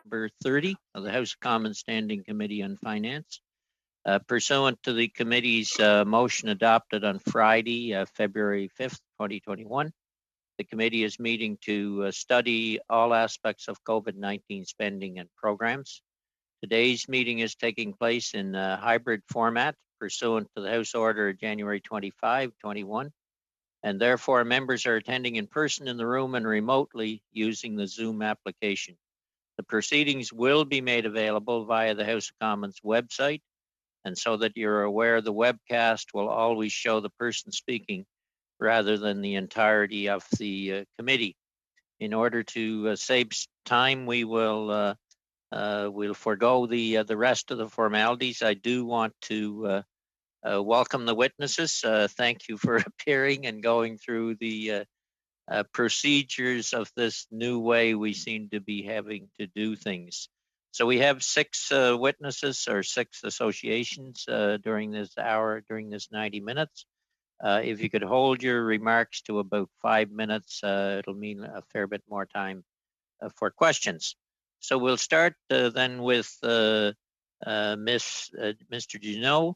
number 30 of the House of Commons Standing Committee on Finance. Pursuant to the committee's motion adopted on Friday, February 5th, 2021, the committee is meeting to study all aspects of COVID-19 spending and programs. Today's meeting is taking place in a hybrid format pursuant to the House Order January 25, 21, and therefore members are attending in person in the room and remotely using the Zoom application. The proceedings will be made available via the House of Commons website, and so that you're aware, the webcast will always show the person speaking rather than the entirety of the committee. In order to save time, we'll forego the rest of the formalities. I do want to welcome the witnesses. Thank you for appearing and going through the procedures of this new way we seem to be having to do things. So we have 6 witnesses or 6 associations during this hour, during this 90 minutes. If you could hold your remarks to about 5 minutes, it'll mean a fair bit more time for questions. So we'll start then with Mr. Junot,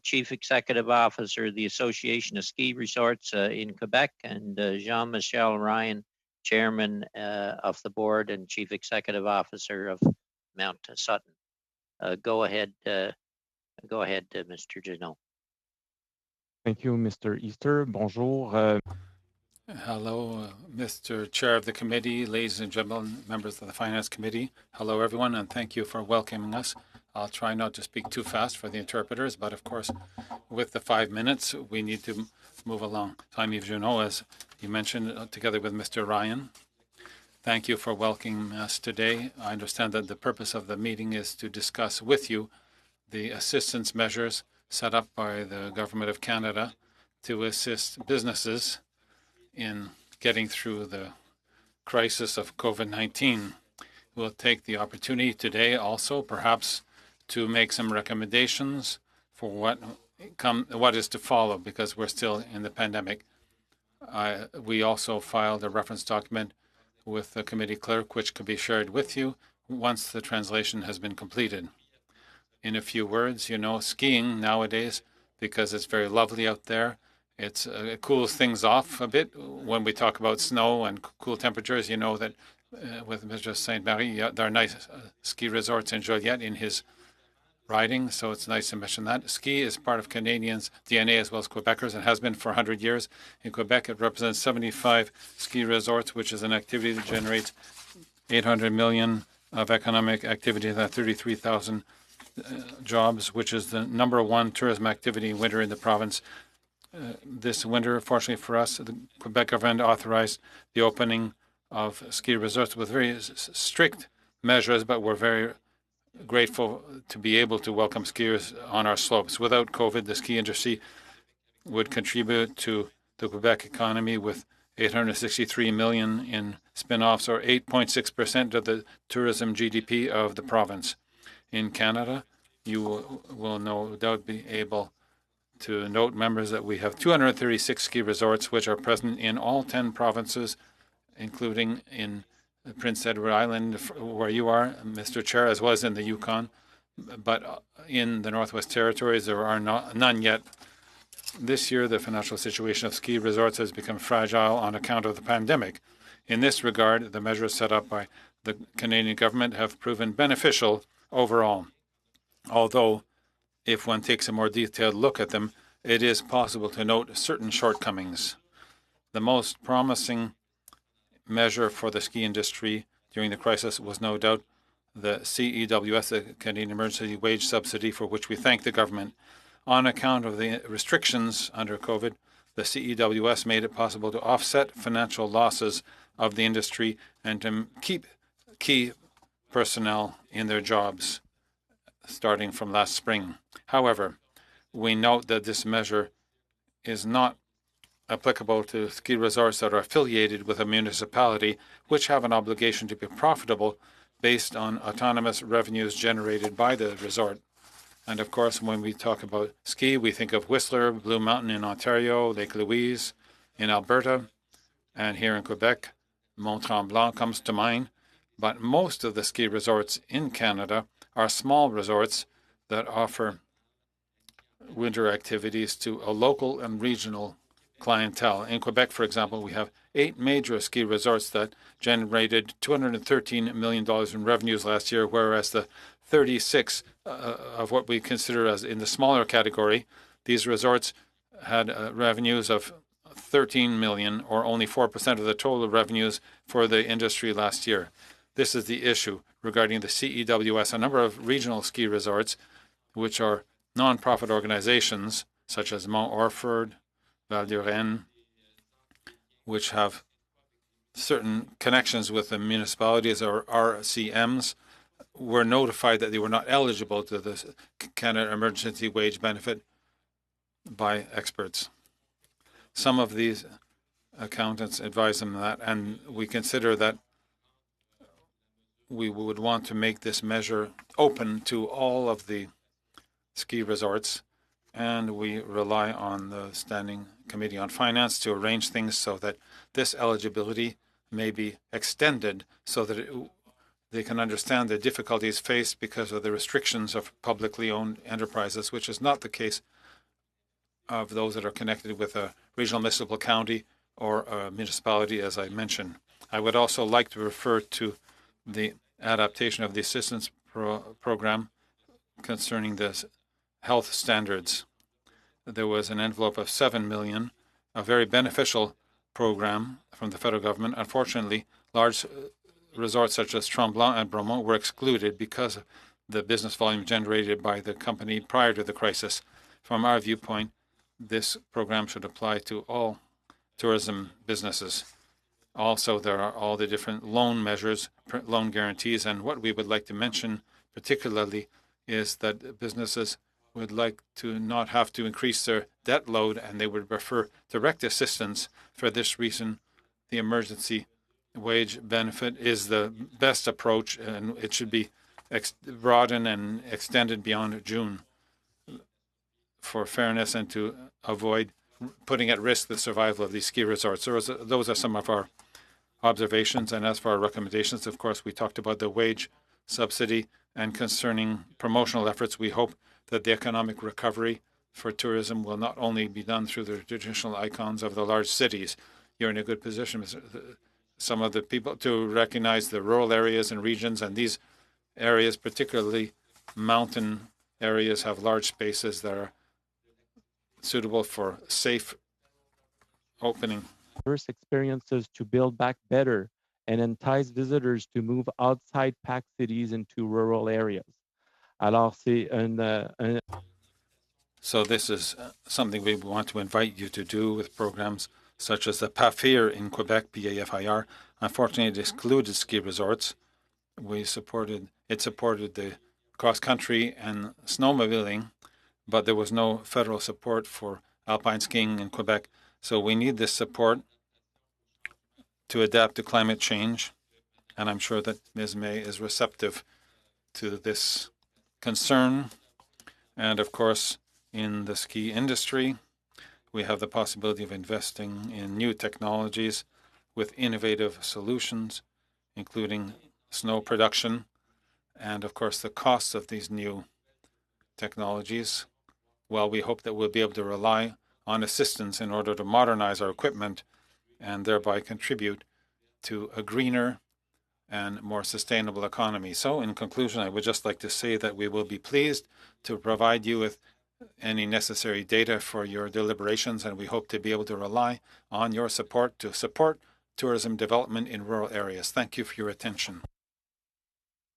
Chief Executive Officer of the Association of Ski Resorts in Quebec, and Jean-Michel Ryan, Chairman of the Board and Chief Executive Officer of Mount Sutton. Go ahead, Mr. Junot. Thank you, Mr. Easter. Bonjour. Hello, Mr. Chair of the committee, ladies and gentlemen, members of the Finance Committee. Hello, everyone, and thank you for welcoming us. I'll try not to speak too fast for the interpreters, but of course, with the 5 minutes, we need to move along. I'm Yves Junot, as you mentioned, together with Mr. Ryan. Thank you for welcoming us today. I understand that the purpose of the meeting is to discuss with you the assistance measures set up by the Government of Canada to assist businesses in getting through the crisis of COVID-19. We'll take the opportunity today also perhaps to make some recommendations for what is to follow, because we're still in the pandemic. We also filed a reference document with the committee clerk, which could be shared with you once the translation has been completed. In a few words, skiing nowadays, because it's very lovely out there, it cools things off a bit. When we talk about snow and cool temperatures, you know that with Mr. Sainte-Marie, there are nice ski resorts in Joliette in his riding, so it's nice to mention that. Ski is part of Canadians' DNA as well as Quebecers, and has been for 100 years. In Quebec, it represents 75 ski resorts, which is an activity that generates 800 million of economic activity, that 33,000 jobs, which is the #1 tourism activity in winter in the province. This winter, fortunately for us, the Quebec government authorized the opening of ski resorts with very strict measures, but we're very grateful to be able to welcome skiers on our slopes. Without COVID, the ski industry would contribute to the Quebec economy with 863 million in spin-offs, or 8.6% of the tourism GDP of the province. In Canada, you will no doubt be able to note, members, that we have 236 ski resorts, which are present in all 10 provinces, including in Prince Edward Island, where you are, Mr. Chair, as well as in the Yukon. But in the Northwest Territories, there are none yet. This year, the financial situation of ski resorts has become fragile on account of the pandemic. In this regard, the measures set up by the Canadian government have proven beneficial overall. Although, if one takes a more detailed look at them, it is possible to note certain shortcomings. The most promising measure for the ski industry during the crisis was no doubt the CEWS, the Canadian Emergency Wage Subsidy, for which we thank the government. On account of the restrictions under COVID, the CEWS made it possible to offset financial losses of the industry and to keep key personnel in their jobs starting from last spring. However, we note that this measure is not applicable to ski resorts that are affiliated with a municipality, which have an obligation to be profitable based on autonomous revenues generated by the resort. And of course, when we talk about ski, we think of Whistler, Blue Mountain in Ontario, Lake Louise in Alberta, and here in Quebec, Mont Tremblant comes to mind. But most of the ski resorts in Canada are small resorts that offer winter activities to a local and regional clientele. In Quebec, for example, we have 8 major ski resorts that generated $213 million in revenues last year, whereas the 36 of what we consider as in the smaller category, these resorts had revenues of 13 million, or only 4% of the total revenues for the industry last year. This is the issue regarding the CEWS. A number of regional ski resorts, which are non-profit organizations, such as Mont Orford, Val d'Urenne, which have certain connections with the municipalities or RCMs, were notified that they were not eligible to the Canada Emergency Wage Benefit by experts. Some of these accountants advise them that, and we consider that we would want to make this measure open to all of the ski resorts, and we rely on the Standing Committee on Finance to arrange things so that this eligibility may be extended so that they can understand the difficulties faced because of the restrictions of publicly owned enterprises, which is not the case of those that are connected with a regional municipal county or a municipality, as I mentioned. I would also like to refer to the adaptation of the assistance program concerning the health standards. There was an envelope of 7 million, a very beneficial program from the federal government. Unfortunately, large resorts such as Tremblant and Bromont were excluded because of the business volume generated by the company prior to the crisis. From our viewpoint, this program should apply to all tourism businesses. Also, there are all the different loan measures, loan guarantees, and what we would like to mention particularly is that businesses would like to not have to increase their debt load, and they would prefer direct assistance. For this reason, the emergency wage benefit is the best approach, and it should be broadened and extended beyond June for fairness and to avoid putting at risk the survival of these ski resorts. Those are some of our observations. And as for our recommendations, of course, we talked about the wage subsidy, and concerning promotional efforts, we hope that the economic recovery for tourism will not only be done through the traditional icons of the large cities. You're in a good position, some of the people, to recognize the rural areas and regions, and these areas, particularly mountain areas, have large spaces that are suitable for safe opening. First experiences to build back better and entice visitors to move outside packed cities into rural areas. Alors, c'est So this is something we want to invite you to do with programs such as the PAFIR in Quebec, PAFIR. Unfortunately, it excluded ski resorts. It supported the cross-country and snowmobiling, but there was no federal support for alpine skiing in Quebec. So we need this support to adapt to climate change, and I'm sure that Ms. May is receptive to this concern. And of course, in the ski industry, we have the possibility of investing in new technologies with innovative solutions, including snow production, and of course the costs of these new technologies. Well, we hope that we'll be able to rely on assistance in order to modernize our equipment and thereby contribute to a greener and more sustainable economy. So in conclusion, I would just like to say that we will be pleased to provide you with any necessary data for your deliberations, and we hope to be able to rely on your support to support tourism development in rural areas. Thank you for your attention.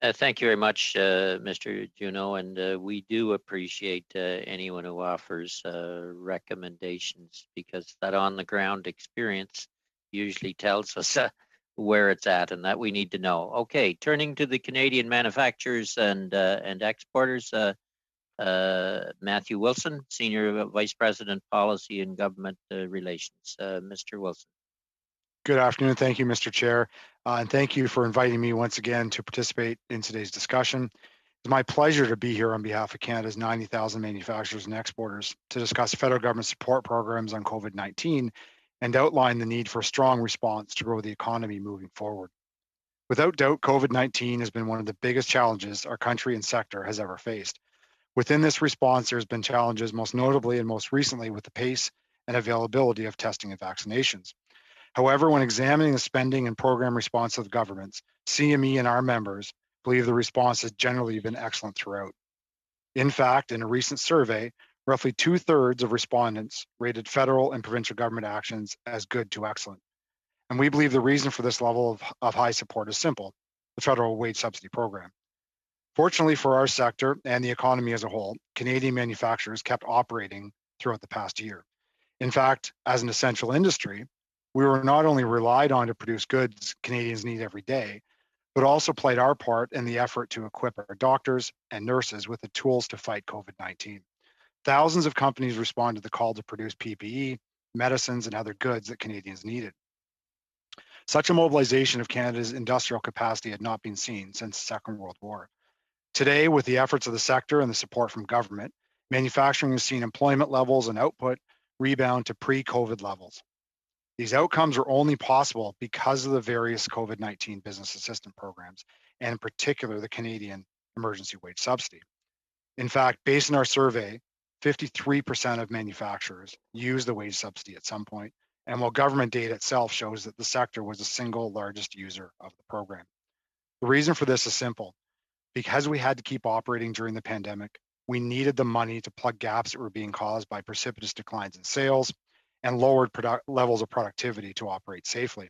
Thank you very much, Mr. Juneau, and we do appreciate anyone who offers recommendations, because that on-the-ground experience usually tells us where it's at and that we need to know. Okay, turning to the Canadian manufacturers and exporters, Matthew Wilson, Senior Vice President, Policy and Government Relations. Mr. Wilson. Good afternoon. Thank you, Mr. Chair. And thank you for inviting me once again to participate in today's discussion. It's my pleasure to be here on behalf of Canada's 90,000 manufacturers and exporters to discuss federal government support programs on COVID-19 and outline the need for a strong response to grow the economy moving forward. Without doubt, COVID-19 has been one of the biggest challenges our country and sector has ever faced. Within this response, there's been challenges most notably and most recently with the pace and availability of testing and vaccinations. However, when examining the spending and program response of the governments, CME and our members believe the response has generally been excellent throughout. In fact, in a recent survey, roughly 2/3 of respondents rated federal and provincial government actions as good to excellent. And we believe the reason for this level of high support is simple: the federal wage subsidy program. Fortunately for our sector and the economy as a whole, Canadian manufacturers kept operating throughout the past year. In fact, as an essential industry, we were not only relied on to produce goods Canadians need every day, but also played our part in the effort to equip our doctors and nurses with the tools to fight COVID-19. Thousands of companies responded to the call to produce PPE, medicines, and other goods that Canadians needed. Such a mobilization of Canada's industrial capacity had not been seen since the Second World War. Today, with the efforts of the sector and the support from government, manufacturing has seen employment levels and output rebound to pre-COVID levels. These outcomes are only possible because of the various COVID-19 business assistance programs, and in particular, the Canadian Emergency Wage Subsidy. In fact, based on our survey, 53% of manufacturers use the wage subsidy at some point, and while government data itself shows that the sector was the single largest user of the program. The reason for this is simple. Because we had to keep operating during the pandemic, we needed the money to plug gaps that were being caused by precipitous declines in sales and lowered levels of productivity to operate safely.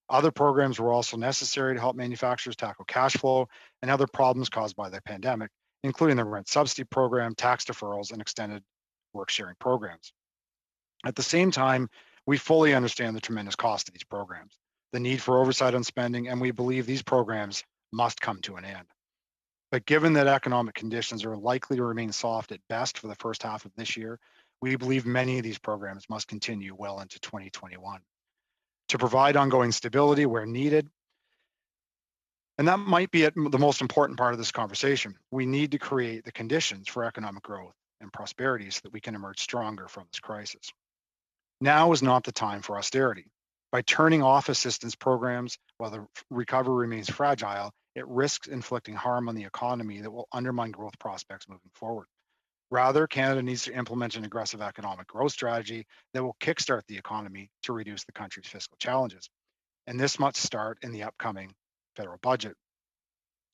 Other programs were also necessary to help manufacturers tackle cash flow and other problems caused by the pandemic, including the rent subsidy program, tax deferrals, and extended work sharing programs. At the same time, we fully understand the tremendous cost of these programs, the need for oversight on spending, and we believe these programs must come to an end. But given that economic conditions are likely to remain soft at best for the first half of this year, we believe many of these programs must continue well into 2021 to provide ongoing stability where needed. And that might be the most important part of this conversation. We need to create the conditions for economic growth and prosperity so that we can emerge stronger from this crisis. Now is not the time for austerity. By turning off assistance programs while the recovery remains fragile, it risks inflicting harm on the economy that will undermine growth prospects moving forward. Rather, Canada needs to implement an aggressive economic growth strategy that will kickstart the economy to reduce the country's fiscal challenges. And this must start in the upcoming federal budget.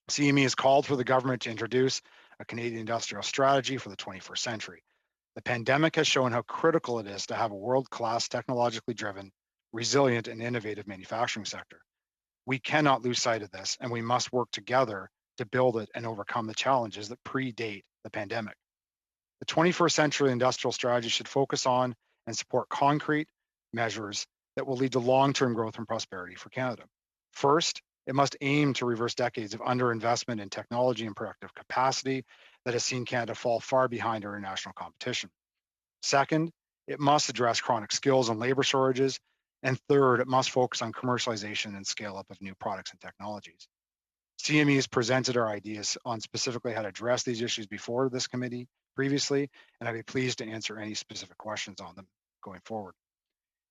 CME has called for the government to introduce a Canadian industrial strategy for the 21st century. The pandemic has shown how critical it is to have a world-class, technologically driven, resilient, and innovative manufacturing sector. We cannot lose sight of this, and we must work together to build it and overcome the challenges that predate the pandemic. The 21st century industrial strategy should focus on and support concrete measures that will lead to long-term growth and prosperity for Canada. First, it must aim to reverse decades of underinvestment in technology and productive capacity that has seen Canada fall far behind our international competition. Second, it must address chronic skills and labor shortages. And third, it must focus on commercialization and scale up of new products and technologies. CME has presented our ideas on specifically how to address these issues before this committee previously, and I'd be pleased to answer any specific questions on them going forward.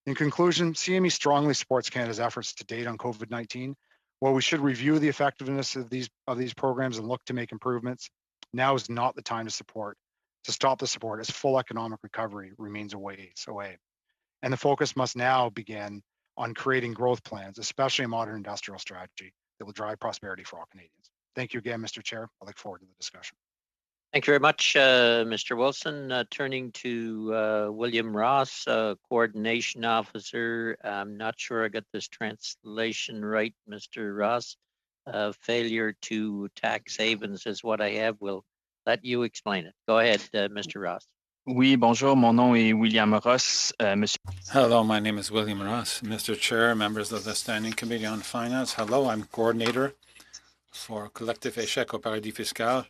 In conclusion, CME strongly supports Canada's efforts to date on COVID-19. While we should review the effectiveness of these programs and look to make improvements, now is not the time to stop the support as full economic recovery remains a ways away. And the focus must now begin on creating growth plans, especially a modern industrial strategy that will drive prosperity for all Canadians. Thank you again, Mr. Chair. I look forward to the discussion. Thank you very much, Mr. Wilson. Turning to William Ross, Coordination Officer. I'm not sure I got this translation right, Mr. Ross. Failure to tax havens is what I have. We'll let you explain it. Go ahead, Mr. Ross. Oui, bonjour, mon nom est William Ross. Monsieur... Hello, my name is William Ross. Mr. Chair, members of the Standing Committee on Finance. Hello, I'm coordinator for Collectif Échec au Paradis Fiscal,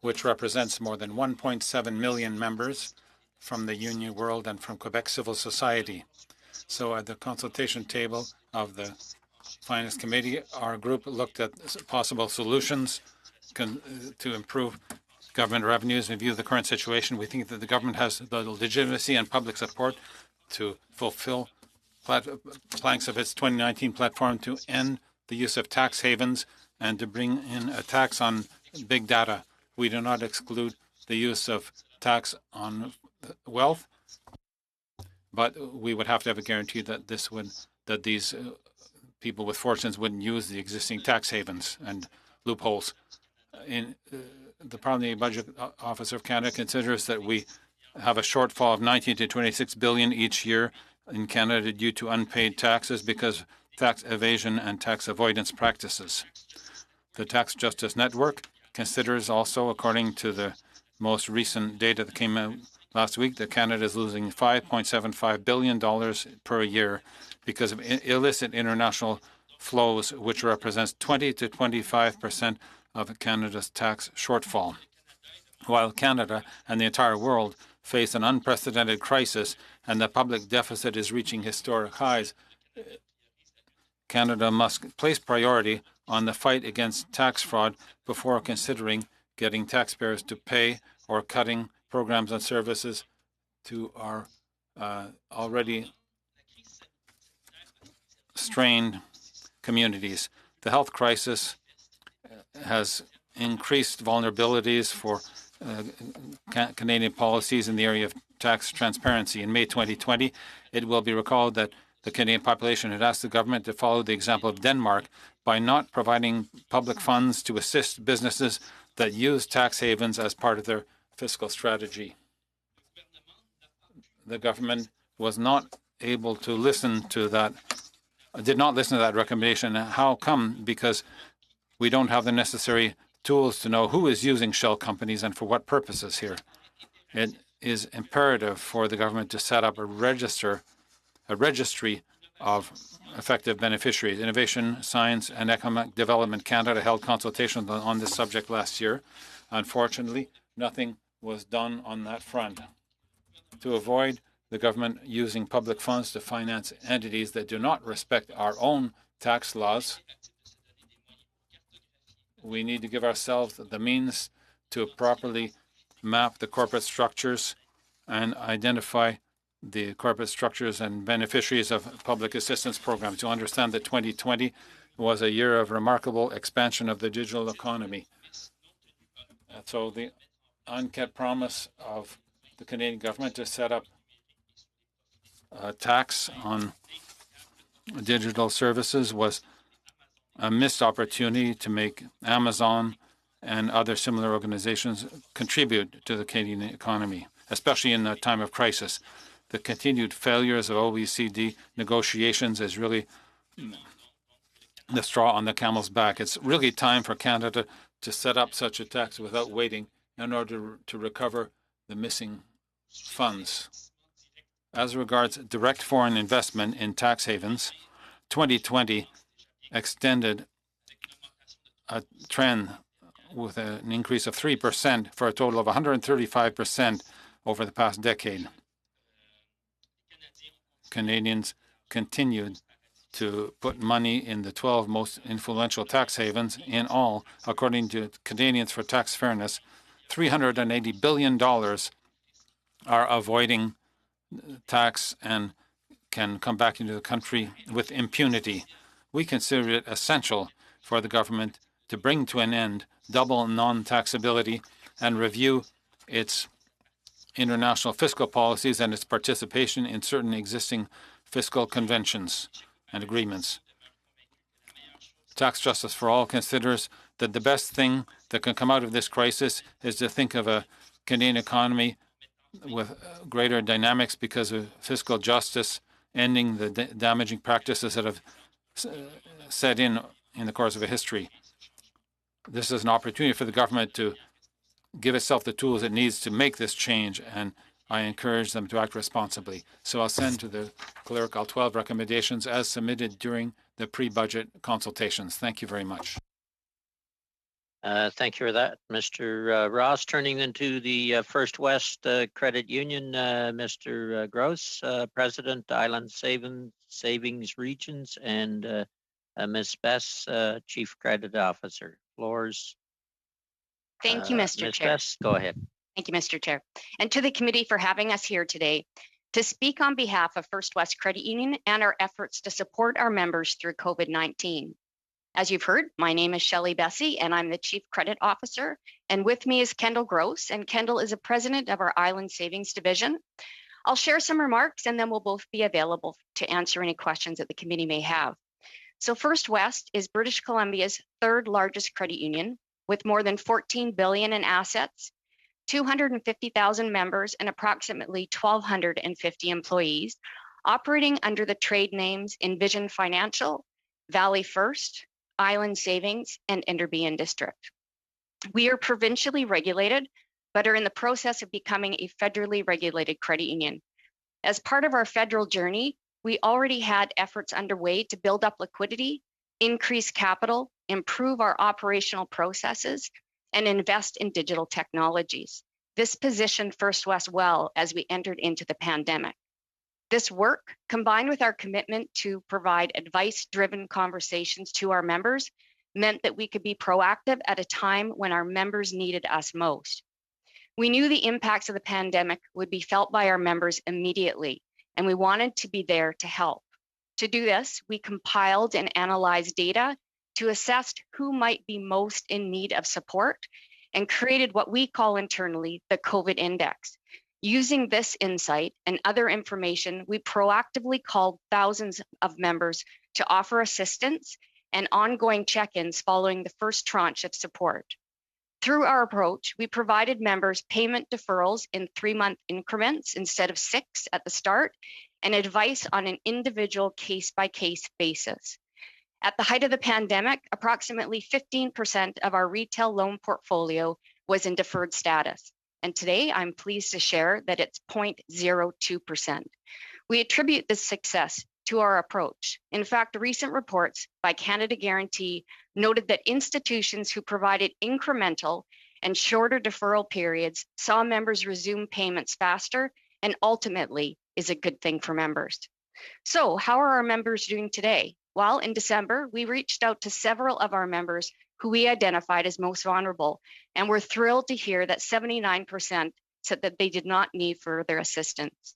which represents more than 1.7 million members from the union world and from Quebec civil society. So at the consultation table of the Finance Committee, our group looked at possible solutions to improve government revenues. In view of the current situation, we think that the government has the legitimacy and public support to fulfill planks of its 2019 platform to end the use of tax havens and to bring in a tax on big data. We do not exclude the use of tax on wealth, but we would have to have a guarantee that these people with fortunes wouldn't use the existing tax havens and loopholes. In the Parliamentary Budget Office of Canada considers that we have a shortfall of 19 to 26 billion each year in Canada due to unpaid taxes because of tax evasion and tax avoidance practices. The Tax Justice Network considers also, according to the most recent data that came out last week, that Canada is losing $5.75 billion per year because of illicit international flows, which represents 20 to 25% of Canada's tax shortfall. While Canada and the entire world face an unprecedented crisis and the public deficit is reaching historic highs, Canada must place priority on the fight against tax fraud before considering getting taxpayers to pay or cutting programs and services to our already strained communities. The health crisis has increased vulnerabilities for Canadian policies in the area of tax transparency. In May 2020, it will be recalled that the Canadian population had asked the government to follow the example of Denmark by not providing public funds to assist businesses that use tax havens as part of their fiscal strategy. The government was not able to listen to that, did not listen to that recommendation. How come? Because we don't have the necessary tools to know who is using shell companies and for what purposes here. It is imperative for the government to set up a registry of effective beneficiaries. Innovation, Science and Economic Development Canada held consultations on this subject last year. Unfortunately, nothing was done on that front. To avoid the government using public funds to finance entities that do not respect our own tax laws, we need to give ourselves the means to properly map the corporate structures and identify the corporate structures and beneficiaries of public assistance programs. You'll understand that 2020 was a year of remarkable expansion of the digital economy. So the unkept promise of the Canadian government to set up a tax on digital services was a missed opportunity to make Amazon and other similar organizations contribute to the Canadian economy, especially in a time of crisis. The continued failures of OECD negotiations is really the straw on the camel's back. It's really time for Canada to set up such a tax without waiting in order to recover the missing funds. As regards direct foreign investment in tax havens, 2020 extended a trend with an increase of 3% for a total of 135% over the past decade. Canadians continued to put money in the 12 most influential tax havens. In all, according to Canadians for Tax Fairness, $380 billion are avoiding tax and can come back into the country with impunity. We consider it essential for the government to bring to an end double non-taxability and review its international fiscal policies and its participation in certain existing fiscal conventions and agreements. Tax Justice for All considers that the best thing that can come out of this crisis is to think of a Canadian economy with greater dynamics because of fiscal justice, ending the damaging practices that have set in the course of a history. This is an opportunity for the government to give itself the tools it needs to make this change, and I encourage them to act responsibly. So I'll send to the clerk all 12 recommendations as submitted during the pre-budget consultations. Thank you very much. Thank you for that, Mr. Ross. Turning into the First West Credit Union, Mr. Gross, President, Island Savings Regions, and Ms. Bess, Chief Credit Officer. Floors. Thank you, Mr. Ms. Chair. Bess, go ahead. Thank you, Mr. Chair. And to the committee for having us here today to speak on behalf of First West Credit Union and our efforts to support our members through COVID-19. As you've heard, my name is Shelley Bessie, and I'm the Chief Credit Officer. And with me is Kendall Gross, and Kendall is a president of our Island Savings Division. I'll share some remarks, and then we'll both be available to answer any questions that the committee may have. So First West is British Columbia's third largest credit union, with more than $14 billion in assets, 250,000 members, and approximately 1,250 employees, operating under the trade names Envision Financial, Valley First, Island Savings, and Enderby District. We are provincially regulated, but are in the process of becoming a federally regulated credit union. As part of our federal journey, we already had efforts underway to build up liquidity, increase capital, improve our operational processes, and invest in digital technologies. This positioned First West well as we entered into the pandemic. This work, combined with our commitment to provide advice-driven conversations to our members, meant that we could be proactive at a time when our members needed us most. We knew the impacts of the pandemic would be felt by our members immediately, and we wanted to be there to help. To do this, we compiled and analyzed data to assess who might be most in need of support and created what we call internally the COVID Index. Using this insight and other information, we proactively called thousands of members to offer assistance and ongoing check-ins following the first tranche of support. Through our approach, we provided members payment deferrals in 3-month increments instead of 6 at the start, and advice on an individual case-by-case basis. At the height of the pandemic, approximately 15% of our retail loan portfolio was in deferred status. And today, I'm pleased to share that it's 0.02%. We attribute this success to our approach. In fact, recent reports by Canada Guarantee noted that institutions who provided incremental and shorter deferral periods saw members resume payments faster and ultimately is a good thing for members. So how are our members doing today? Well, in December, we reached out to several of our members who we identified as most vulnerable, and we're thrilled to hear that 79% said that they did not need further assistance.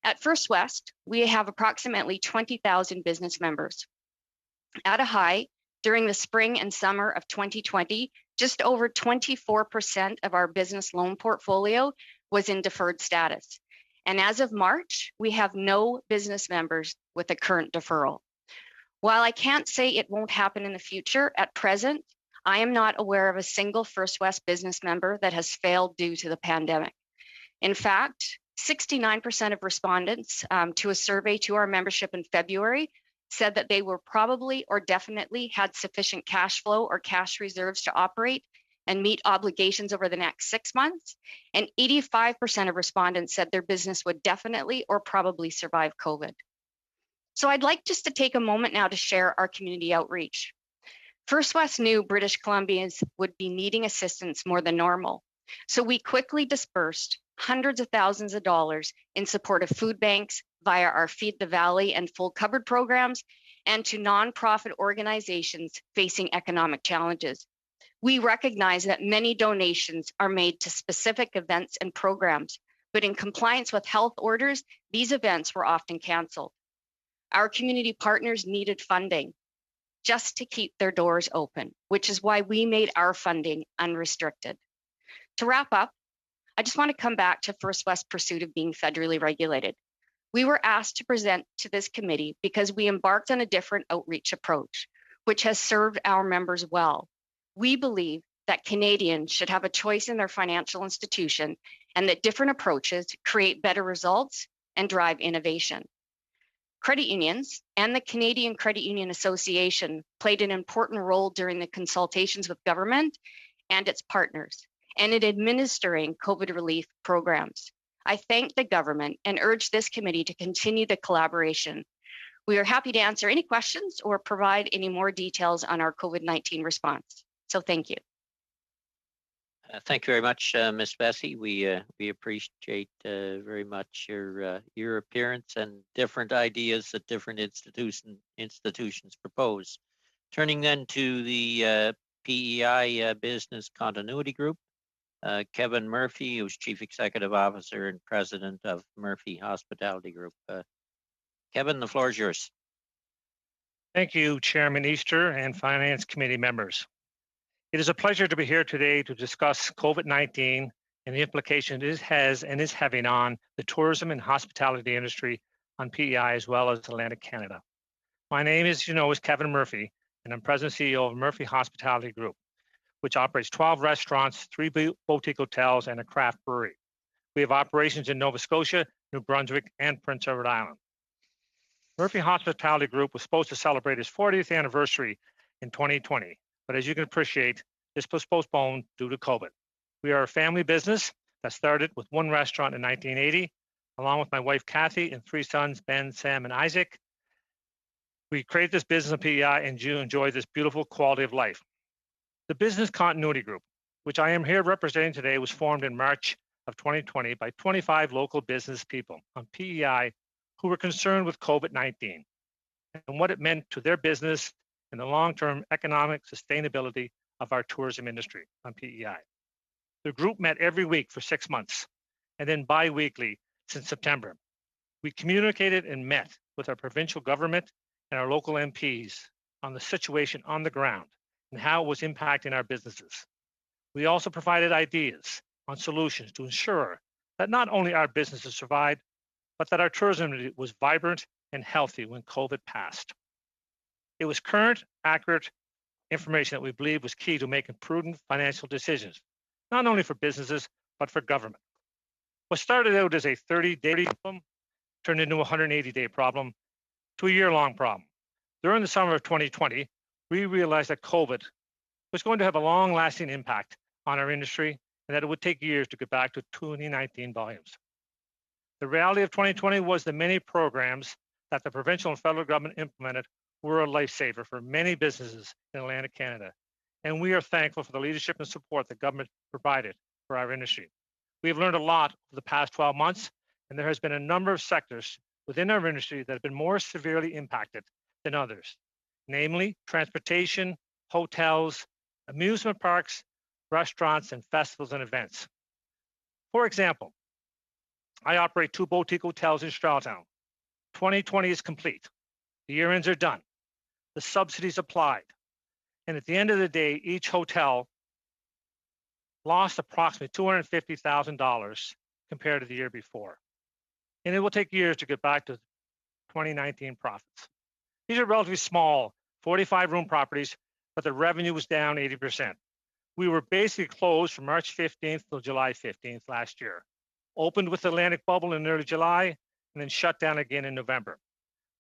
At First West, we have approximately 20,000 business members. At a high, during the spring and summer of 2020, just over 24% of our business loan portfolio was in deferred status. And as of March, we have no business members with a current deferral. While I can't say it won't happen in the future, at present, I am not aware of a single First West business member that has failed due to the pandemic. In fact, 69% of respondents to a survey to our membership in February said that they were probably or definitely had sufficient cash flow or cash reserves to operate and meet obligations over the next 6 months. And 85% of respondents said their business would definitely or probably survive COVID. So I'd like just to take a moment now to share our community outreach. First West knew British Columbians would be needing assistance more than normal. So we quickly dispersed hundreds of thousands of dollars in support of food banks via our Feed the Valley and Full Cupboard programs and to nonprofit organizations facing economic challenges. We recognize that many donations are made to specific events and programs, but in compliance with health orders, these events were often canceled. Our community partners needed funding just to keep their doors open, which is why we made our funding unrestricted. To wrap up, I just want to come back to First West's pursuit of being federally regulated. We were asked to present to this committee because we embarked on a different outreach approach, which has served our members well. We believe that Canadians should have a choice in their financial institution and that different approaches create better results and drive innovation. Credit unions and the Canadian Credit Union Association played an important role during the consultations with government and its partners and in administering COVID relief programs. I thank the government and urge this committee to continue the collaboration. We are happy to answer any questions or provide any more details on our COVID-19 response. So thank you. Thank you very much, Ms. Bessie. We appreciate very much your appearance and different ideas that different institutions propose. Turning then to the PEI Business Continuity Group, Kevin Murphy, who's Chief Executive Officer and President of Murphy Hospitality Group. Kevin, the floor is yours. Thank you, Chairman Easter and Finance Committee members. It is a pleasure to be here today to discuss COVID-19 and the implications it has and is having on the tourism and hospitality industry on PEI as well as Atlantic Canada. My name, as you know, is Kevin Murphy, and I'm President and CEO of Murphy Hospitality Group, which operates 12 restaurants, 3 boutique hotels, and a craft brewery. We have operations in Nova Scotia, New Brunswick, and Prince Edward Island. Murphy Hospitality Group was supposed to celebrate its 40th anniversary in 2020, but as you can appreciate, this was postponed due to COVID. We are a family business that started with 1 restaurant in 1980, along with my wife Kathy and 3 sons, Ben, Sam, and Isaac. We created this business in PEI and you enjoy this beautiful quality of life. The Business Continuity Group, which I am here representing today, was formed in March of 2020 by 25 local business people on PEI who were concerned with COVID-19 and what it meant to their business and the long-term economic sustainability of our tourism industry on PEI. The group met every week for 6 months and then bi-weekly since September. We communicated and met with our provincial government and our local MPs on the situation on the ground and how it was impacting our businesses. We also provided ideas on solutions to ensure that not only our businesses survived, but that our tourism was vibrant and healthy when COVID passed. It was current, accurate information that we believe was key to making prudent financial decisions, not only for businesses, but for government. What started out as a 30-day problem turned into a 180-day problem to a year-long problem. During the summer of 2020, we realized that COVID was going to have a long-lasting impact on our industry and that it would take years to get back to 2019 volumes. The reality of 2020 was the many programs that the provincial and federal government implemented were a lifesaver for many businesses in Atlantic Canada, and we are thankful for the leadership and support the government provided for our industry. We have learned a lot over the past 12 months, and there has been a number of sectors within our industry that have been more severely impacted than others, namely transportation, hotels, amusement parks, restaurants, and festivals and events. For example, I operate 2 boutique hotels in Charlottetown. 2020 is complete. The year ends are done. The subsidies applied. And at the end of the day, each hotel lost approximately $250,000 compared to the year before. And it will take years to get back to 2019 profits. These are relatively small, 45-room properties, but the revenue was down 80%. We were basically closed from March 15th till July 15th last year. Opened with the Atlantic bubble in early July, and then shut down again in November.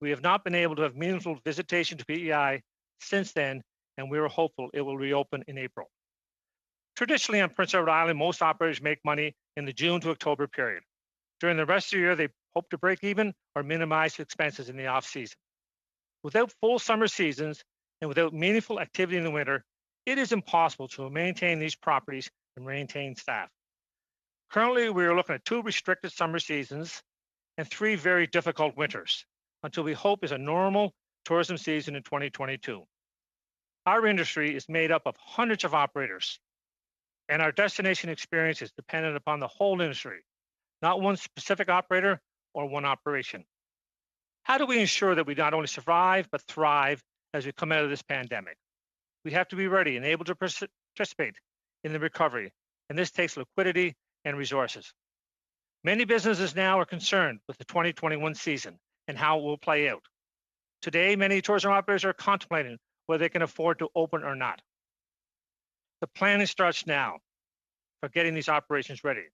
We have not been able to have meaningful visitation to PEI since then, and we are hopeful it will reopen in April. Traditionally on Prince Edward Island, most operators make money in the June to October period. During the rest of the year, they hope to break even or minimize expenses in the off-season. Without full summer seasons and without meaningful activity in the winter, it is impossible to maintain these properties and maintain staff. Currently, we are looking at 2 restricted summer seasons and 3 very difficult winters until we hope is a normal tourism season in 2022. Our industry is made up of hundreds of operators, and our destination experience is dependent upon the whole industry, not one specific operator or one operation. How do we ensure that we not only survive, but thrive as we come out of this pandemic? We have to be ready and able to participate in the recovery, and this takes liquidity and resources. Many businesses now are concerned with the 2021 season and how it will play out. Today, many tourism operators are contemplating whether they can afford to open or not. The planning starts now for getting these operations ready.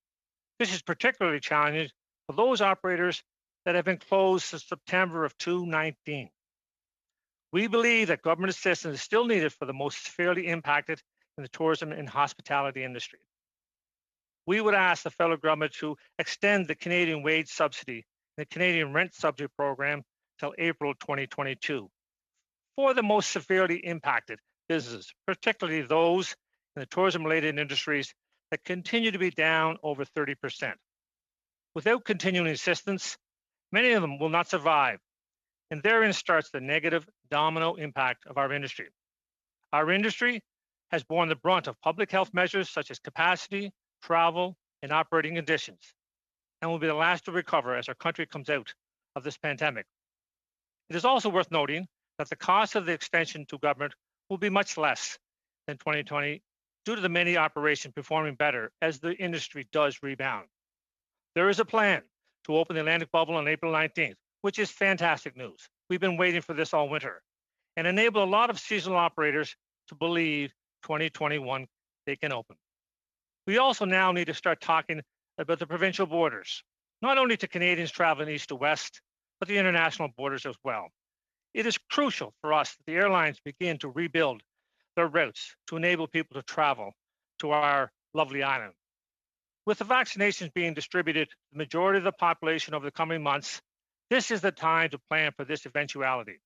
This is particularly challenging for those operators that have been closed since September of 2019. We believe that government assistance is still needed for the most severely impacted in the tourism and hospitality industry. We would ask the federal government to extend the Canadian wage subsidy and the Canadian rent subsidy program till April 2022 for the most severely impacted businesses, particularly those in the tourism-related industries that continue to be down over 30%. Without continuing assistance, many of them will not survive, and therein starts the negative domino impact of our industry. Our industry has borne the brunt of public health measures such as capacity, travel, and operating conditions, and will be the last to recover as our country comes out of this pandemic. It is also worth noting that the cost of the extension to government will be much less than 2020 due to the many operations performing better as the industry does rebound. There is a plan to open the Atlantic bubble on April 19th, which is fantastic news. We've been waiting for this all winter, and enable a lot of seasonal operators to believe 2021 they can open. We also now need to start talking about the provincial borders, not only to Canadians traveling east to west, but the international borders as well. It is crucial for us that the airlines begin to rebuild their routes to enable people to travel to our lovely island. With the vaccinations being distributed to the majority of the population over the coming months, this is the time to plan for this eventuality.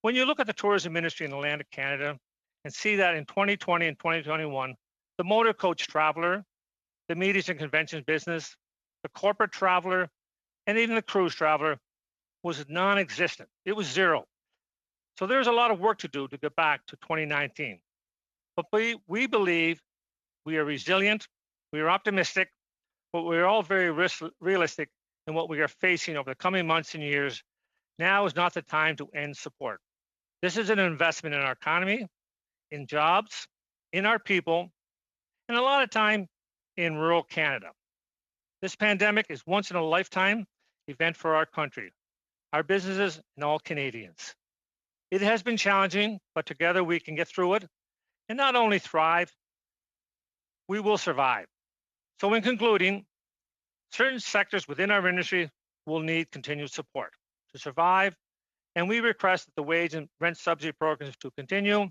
When you look at the tourism industry in Atlantic Canada and see that in 2020 and 2021, the motor coach traveler, the meetings and conventions business, the corporate traveler, and even the cruise traveler was non-existent. It was zero. So there's a lot of work to do to get back to 2019. But we believe we are resilient, we are optimistic, but we're all very realistic in what we are facing over the coming months and years. Now is not the time to end support. This is an investment in our economy, in jobs, in our people, and a lot of time in rural Canada. This pandemic is once in a lifetime event for our country, our businesses, and all Canadians. It has been challenging, but together we can get through it and not only thrive, we will survive. So in concluding, certain sectors within our industry will need continued support to survive, and we request that the wage and rent subsidy programs to continue.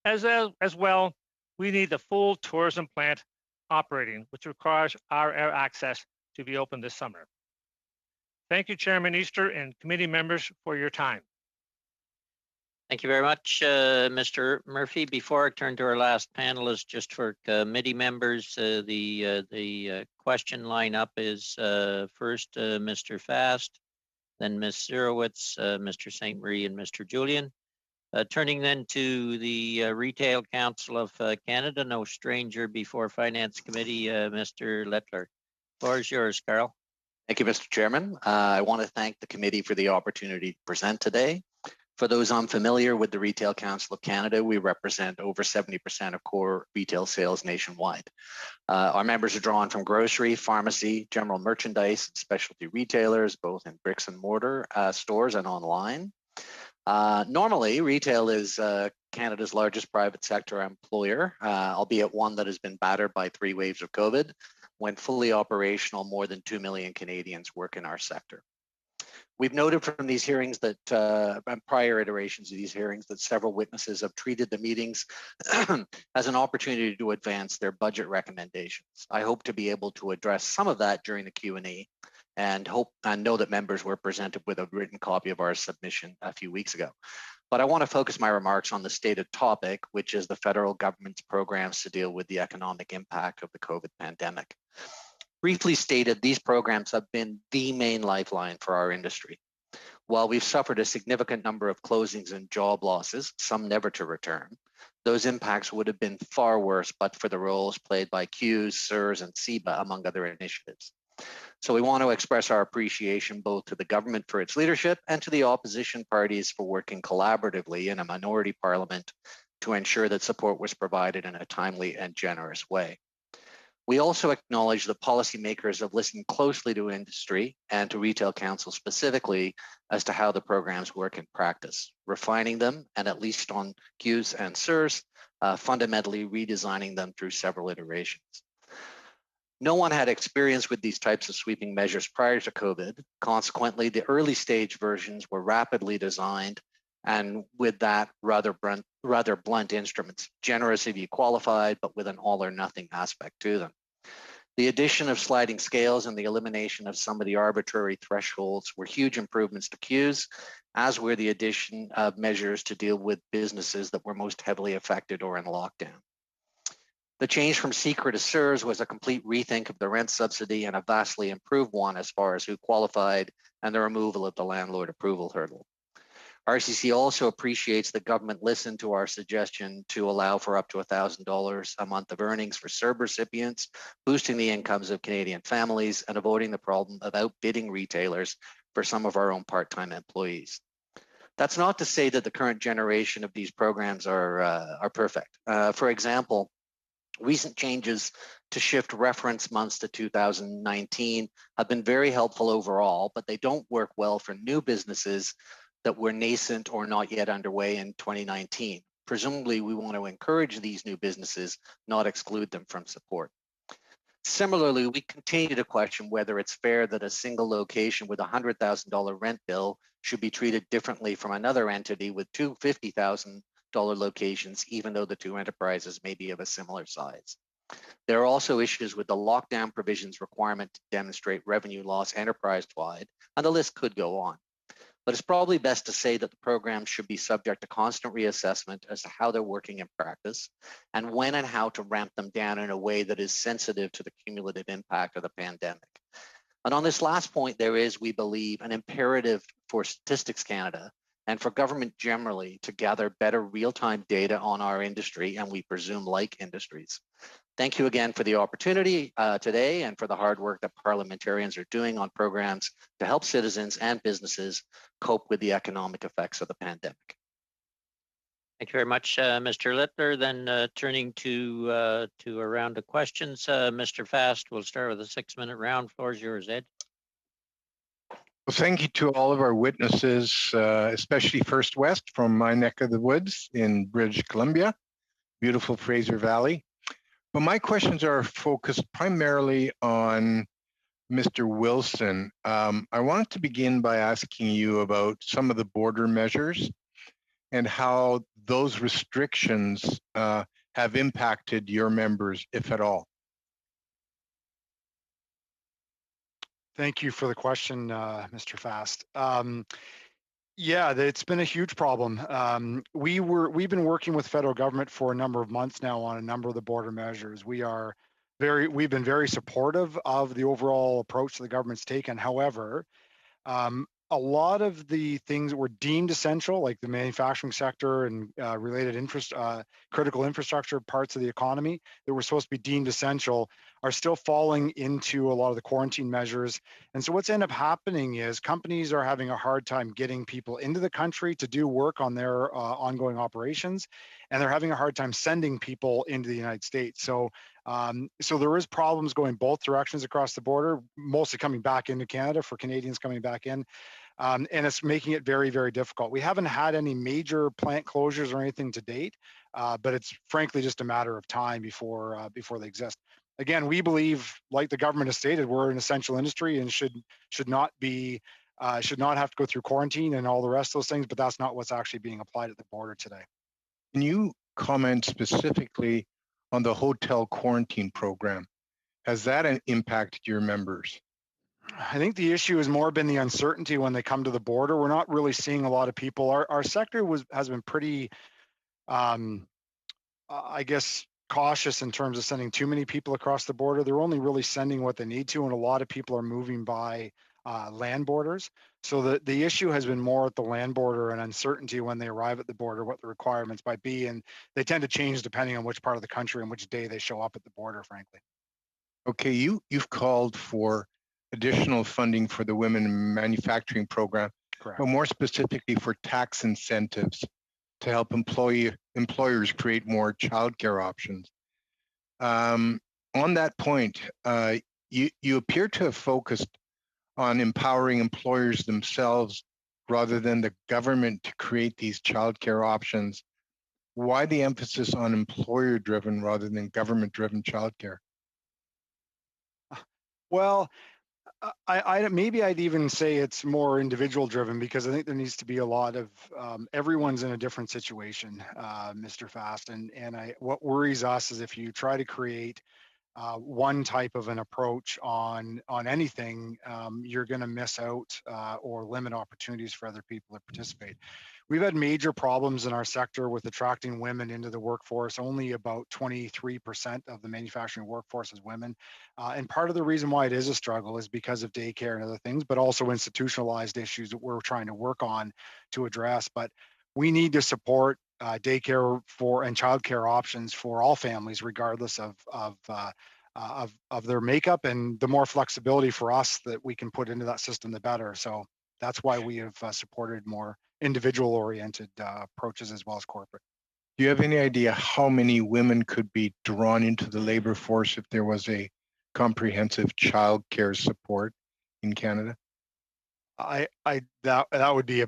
As well, we need the full tourism plant operating, which requires our air access to be open this summer. Thank you, Chairman Easter and committee members, for your time. Thank you very much, Mr. Murphy. Before I turn to our last panelist, just for committee members, the question lineup is first Mr. Fast, then Ms. Zerowitz, Mr. St. Marie, and Mr. Julian. Turning then to the Retail Council of Canada, no stranger before Finance Committee, Mr. Lettler. Floor is yours, Carl. Thank you, Mr. Chairman. I want to thank the committee for the opportunity to present today. For those unfamiliar with the Retail Council of Canada, we represent over 70% of core retail sales nationwide. Our members are drawn from grocery, pharmacy, general merchandise, and specialty retailers, both in bricks and mortar stores and online. Normally, retail is Canada's largest private sector employer, albeit one that has been battered by 3 waves of COVID. When fully operational, more than 2 million Canadians work in our sector. We've noted from these hearings that, and prior iterations of these hearings, that several witnesses have treated the meetings as an opportunity to advance their budget recommendations. I hope to be able to address some of that during the Q&A and know that members were presented with a written copy of our submission a few weeks ago. But I want to focus my remarks on the stated topic, which is the federal government's programs to deal with the economic impact of the COVID pandemic. Briefly stated, these programs have been the main lifeline for our industry. While we've suffered a significant number of closings and job losses, some never to return, those impacts would have been far worse but for the roles played by CEWS, CERS, and CEBA, among other initiatives. So we want to express our appreciation both to the government for its leadership and to the opposition parties for working collaboratively in a minority parliament to ensure that support was provided in a timely and generous way. We also acknowledge that policymakers have listened closely to industry and to Retail Council specifically as to how the programs work in practice, refining them, and at least on CEWS and CERS, fundamentally redesigning them through several iterations. No one had experience with these types of sweeping measures prior to COVID. Consequently, the early stage versions were rapidly designed and with that rather blunt instruments, generous if you qualified, but with an all or nothing aspect to them. The addition of sliding scales and the elimination of some of the arbitrary thresholds were huge improvements to CEWS, as were the addition of measures to deal with businesses that were most heavily affected or in lockdown. The change from secret to CERS was a complete rethink of the rent subsidy and a vastly improved one as far as who qualified and the removal of the landlord approval hurdle. RCC also appreciates that government listened to our suggestion to allow for up to $1,000 a month of earnings for CERB recipients, boosting the incomes of Canadian families and avoiding the problem of outbidding retailers for some of our own part-time employees. That's not to say that the current generation of these programs are perfect. For example, recent changes to shift reference months to 2019 have been very helpful overall, but they don't work well for new businesses that were nascent or not yet underway in 2019. Presumably, we want to encourage these new businesses, not exclude them from support. Similarly, we continue to question whether it's fair that a single location with a $100,000 rent bill should be treated differently from another entity with two $50,000 locations, even though the two enterprises may be of a similar size. There are also issues with the lockdown provisions requirement to demonstrate revenue loss enterprise-wide, and the list could go on. But it's probably best to say that the programs should be subject to constant reassessment as to how they're working in practice and when and how to ramp them down in a way that is sensitive to the cumulative impact of the pandemic. And on this last point, there is, we believe, an imperative for Statistics Canada and for government generally to gather better real-time data on our industry, and we presume like industries. Thank you again for the opportunity today and for the hard work that parliamentarians are doing on programs to help citizens and businesses cope with the economic effects of the pandemic. Thank you very much, Mr. Littler. Then turning to a round of questions, Mr. Fast, we'll start with a 6-minute round. Floor is yours, Ed. Well, thank you to all of our witnesses, especially First West from my neck of the woods in British Columbia, beautiful Fraser Valley. But my questions are focused primarily on Mr. Wilson. I wanted to begin by asking you about some of the border measures and how those restrictions have impacted your members, if at all. Thank you for the question, Mr. Fast. Yeah, it's been a huge problem. We've been working with federal government for a number of months now on a number of the border measures. We've been very supportive of the overall approach the government's taken. However, a lot of the things that were deemed essential, like the manufacturing sector and related critical infrastructure parts of the economy that were supposed to be deemed essential, are still falling into a lot of the quarantine measures. And so what's ended up happening is companies are having a hard time getting people into the country to do work on their ongoing operations, and they're having a hard time sending people into the United States. So there is problems going both directions across the border, mostly coming back into Canada for Canadians coming back in. And it's making it very, very difficult. We haven't had any major plant closures or anything to date, but it's frankly just a matter of time before they exist. Again, we believe, like the government has stated, we're an essential industry and should not have to go through quarantine and all the rest of those things, but that's not what's actually being applied at the border today. Can you comment specifically on the hotel quarantine program? Has that impacted your members? I think the issue has more been the uncertainty when they come to the border. We're not really seeing a lot of people. Our sector has been pretty, I guess, cautious in terms of sending too many people across the border. They're only really sending what they need to, and a lot of people are moving by land borders. So the issue has been more at the land border and uncertainty when they arrive at the border, what the requirements might be. And they tend to change depending on which part of the country and which day they show up at the border, frankly. Okay, you've called for additional funding for the Women in Manufacturing program, Correct. But more specifically for tax incentives to help employers create more childcare options. On that point, you appear to have focused on empowering employers themselves rather than the government to create these childcare options. Why the emphasis on employer-driven rather than government-driven childcare? Well, maybe I'd even say it's more individual driven, because I think there needs to be a lot of everyone's in a different situation, Mr. Fast. And what worries us is if you try to create one type of an approach on anything, you're going to miss out or limit opportunities for other people to participate. We've had major problems in our sector with attracting women into the workforce. Only about 23% of the manufacturing workforce is women. And part of the reason why it is a struggle is because of daycare and other things, but also institutionalized issues that we're trying to work on to address. But we need to support daycare and childcare options for all families, regardless of their makeup, and the more flexibility for us that we can put into that system, the better. So that's why we have supported more individual-oriented approaches as well as corporate. Do you have any idea how many women could be drawn into the labor force if there was a comprehensive child care support in Canada? That would be a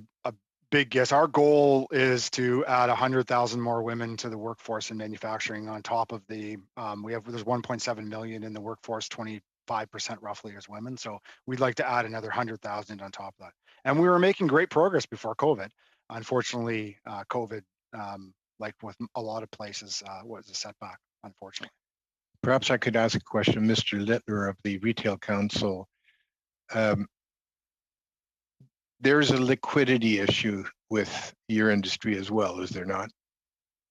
big guess. Our goal is to add 100,000 more women to the workforce in manufacturing on top of the, there's 1.7 million in the workforce, 25% roughly is women. So we'd like to add another 100,000 on top of that. And we were making great progress before COVID. Unfortunately, COVID, like with a lot of places, was a setback, unfortunately. Perhaps I could ask a question, Mr. Littler of the Retail Council. There's a liquidity issue with your industry as well, is there not?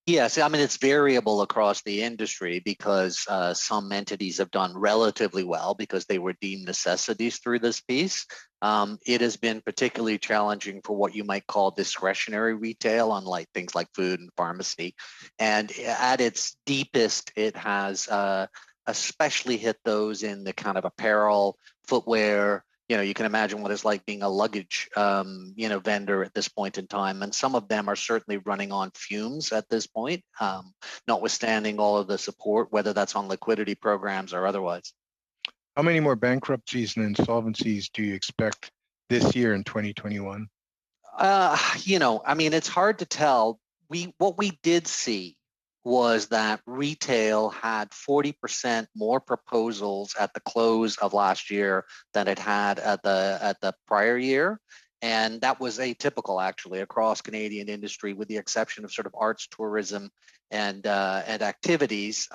Yes, I mean, it's variable across the industry because some entities have done relatively well because they were deemed necessities through this piece. It has been particularly challenging for what you might call discretionary retail, unlike things like food and pharmacy. And at its deepest, it has especially hit those in the kind of apparel, footwear. You can imagine what it's like being a luggage, vendor at this point in time. And some of them are certainly running on fumes at this point, notwithstanding all of the support, whether that's on liquidity programs or otherwise. How many more bankruptcies and insolvencies do you expect this year in 2021? I mean, it's hard to tell. What we did see was that retail had 40% more proposals at the close of last year than it had at the prior year. And that was atypical actually across Canadian industry, with the exception of sort of arts, tourism, and activities.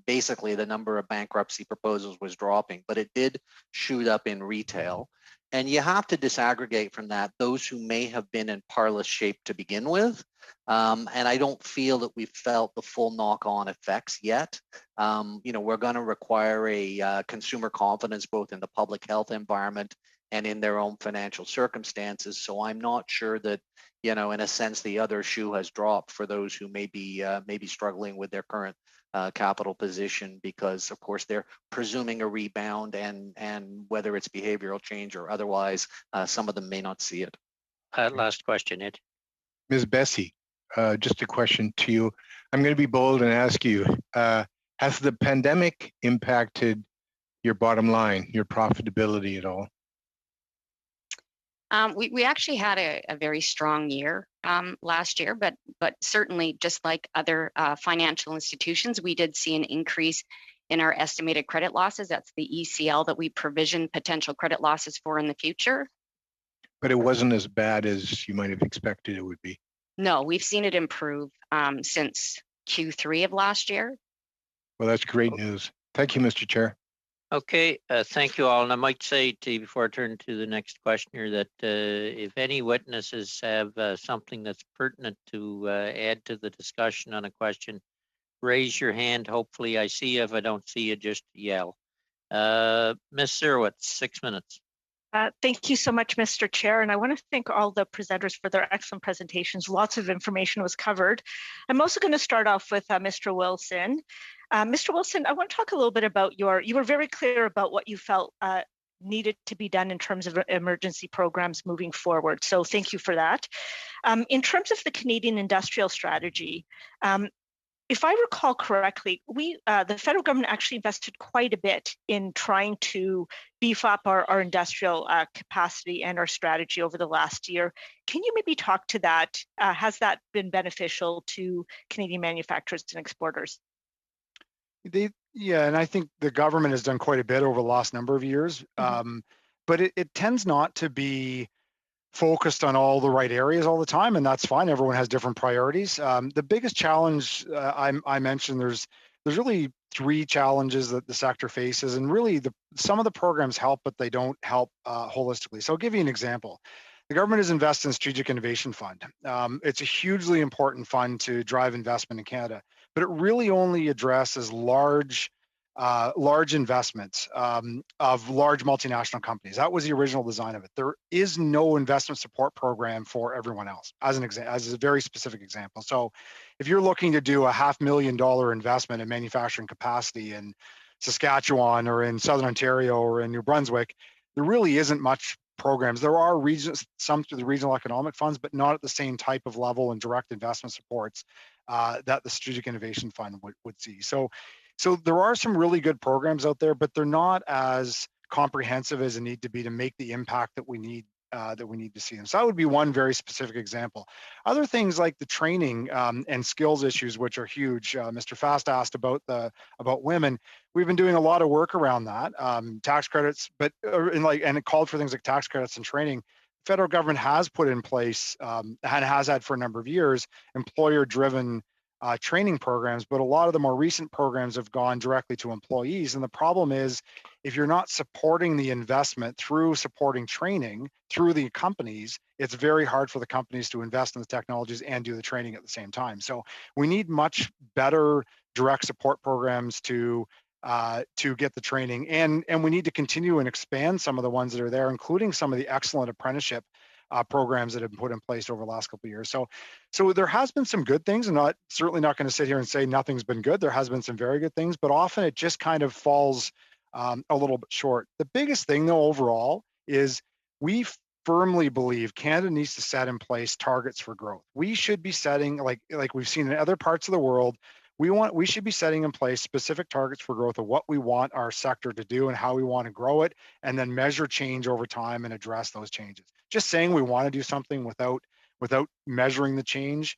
Basically, the number of bankruptcy proposals was dropping, but it did shoot up in retail. And you have to disaggregate from that those who may have been in parlous shape to begin with. And I don't feel that we've felt the full knock-on effects yet. We're going to require a consumer confidence both in the public health environment and in their own financial circumstances. So I'm not sure that, in a sense, the other shoe has dropped for those who may be struggling with their current capital position, because of course they're presuming a rebound, and whether it's behavioral change or otherwise, some of them may not see it. Last question, Ed. Ms. Bessie, just a question to you. I'm going to be bold and ask you, has the pandemic impacted your bottom line, your profitability at all? We actually had a very strong year last year, but certainly just like other financial institutions, we did see an increase in our estimated credit losses. That's the ECL that we provision potential credit losses for in the future. But it wasn't as bad as you might have expected it would be. No, we've seen it improve since Q3 of last year. Well, that's great news. Thank you, Mr. Chair. Okay, thank you all. And I might say to you before I turn to the next questioner that if any witnesses have something that's pertinent to add to the discussion on a question, raise your hand. Hopefully I see you. If I don't see you, just yell. Ms. Sirwitz, 6 minutes. Thank you so much, Mr. Chair, and I want to thank all the presenters for their excellent presentations. Lots of information was covered. I'm also going to start off with Mr. Wilson. Mr. Wilson, I want to talk a little bit about you were very clear about what you felt needed to be done in terms of emergency programs moving forward. So thank you for that. In terms of the Canadian industrial strategy, if I recall correctly, the federal government actually invested quite a bit in trying to beef up our industrial capacity and our strategy over the last year. Can you maybe talk to that? Has that been beneficial to Canadian manufacturers and exporters? Yeah, and I think the government has done quite a bit over the last number of years, but it tends not to be focused on all the right areas all the time, and that's fine. Everyone has different priorities. The biggest challenge I mentioned, there's really three challenges that the sector faces, and really some of the programs help, but they don't help holistically. So I'll give you an example. The government has invested in Strategic Innovation Fund. It's a hugely important fund to drive investment in Canada, but it really only addresses large investments of large multinational companies. That was the original design of it. There is no investment support program for everyone else, as a very specific example. So if you're looking to do a $500,000 investment in manufacturing capacity in Saskatchewan or in Southern Ontario or in New Brunswick, there really isn't much programs. There are regions, some through the regional economic funds, but not at the same type of level and direct investment supports that the Strategic Innovation Fund would see. So there are some really good programs out there, but they're not as comprehensive as they need to be to make the impact that we need to see them. So that would be one very specific example. Other things like the training and skills issues, which are huge. Mr. Fast asked about women. We've been doing a lot of work around that, tax credits, but and it called for things like tax credits and training. The federal government has put in place and has had for a number of years employer-driven training programs, but a lot of the more recent programs have gone directly to employees. And the problem is, if you're not supporting the investment through supporting training through the companies, it's very hard for the companies to invest in the technologies and do the training at the same time. So we need much better direct support programs to get the training, and we need to continue and expand some of the ones that are there, including some of the excellent apprenticeship programs that have been put in place over the last couple of years. So there has been some good things, and certainly not going to sit here and say nothing's been good. There has been some very good things, but often it just kind of falls a little bit short. The biggest thing, though, overall, is we firmly believe Canada needs to set in place targets for growth. We should be setting, like we've seen in other parts of the world, we should be setting in place specific targets for growth of what we want our sector to do and how we want to grow it, and then measure change over time and address those changes. Just saying we want to do something without measuring the change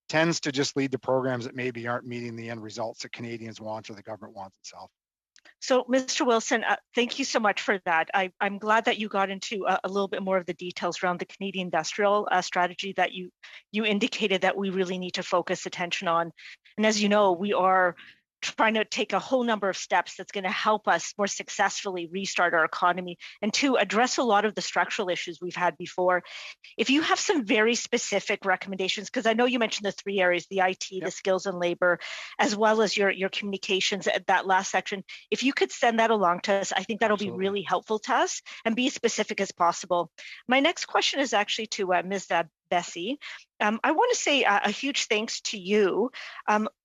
tends to just lead to programs that maybe aren't meeting the end results that Canadians want or the government wants itself. So, Mr. Wilson, thank you so much for that. I'm glad that you got into a little bit more of the details around the Canadian industrial strategy that you indicated that we really need to focus attention on. And as you know, we are trying to take a whole number of steps that's going to help us more successfully restart our economy and to address a lot of the structural issues we've had before. If you have some very specific recommendations, because I know you mentioned the three areas, the IT, the skills and labor, as well as your communications at that last section, if you could send that along to us, I think that'll be really helpful to us, and be as specific as possible. My next question is actually to Ms. Bessie. I want to say a huge thanks to you.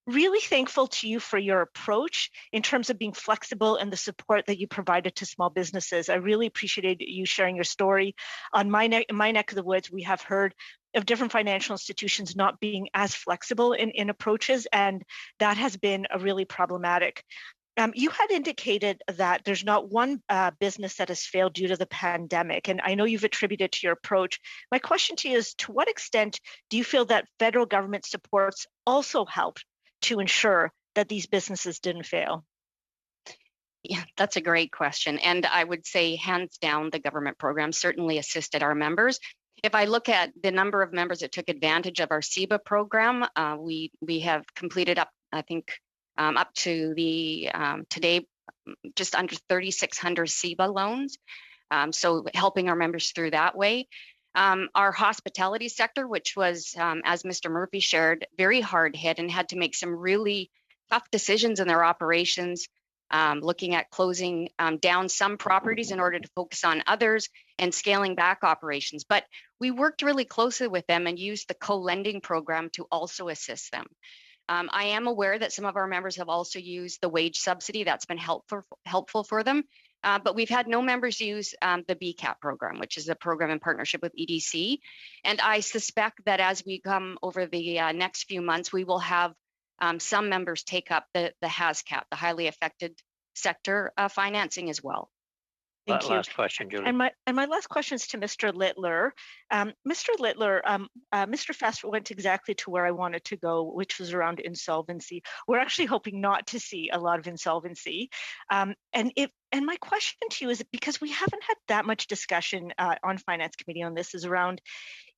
Really thankful to you for your approach in terms of being flexible and the support that you provided to small businesses. I really appreciated you sharing your story. On my neck of the woods, we have heard of different financial institutions not being as flexible in approaches, and that has been really problematic. You had indicated that there's not one business that has failed due to the pandemic, and I know you've attributed to your approach. My question to you is, to what extent do you feel that federal government supports also helped to ensure that these businesses didn't fail? Yeah, that's a great question. And I would say hands down, the government program certainly assisted our members. If I look at the number of members that took advantage of our CEBA program, we have completed up to the today, just under 3,600 CEBA loans. So helping our members through that way. Our hospitality sector, which was, as Mr. Murphy shared, very hard hit and had to make some really tough decisions in their operations, looking at closing down some properties in order to focus on others and scaling back operations. But we worked really closely with them and used the co-lending program to also assist them. I am aware that some of our members have also used the wage subsidy. That's been helpful for them. But we've had no members use the BCAP program, which is a program in partnership with EDC. And I suspect that as we come over the next few months, we will have some members take up the HASCAP, the highly affected sector financing as well. Thank you. Last question, Julie. And my last question is to Mr. Littler. Mr. Littler, Mr. Fast went exactly to where I wanted to go, which was around insolvency. We're actually hoping not to see a lot of insolvency. And my question to you is, because we haven't had that much discussion on Finance Committee on this, is around,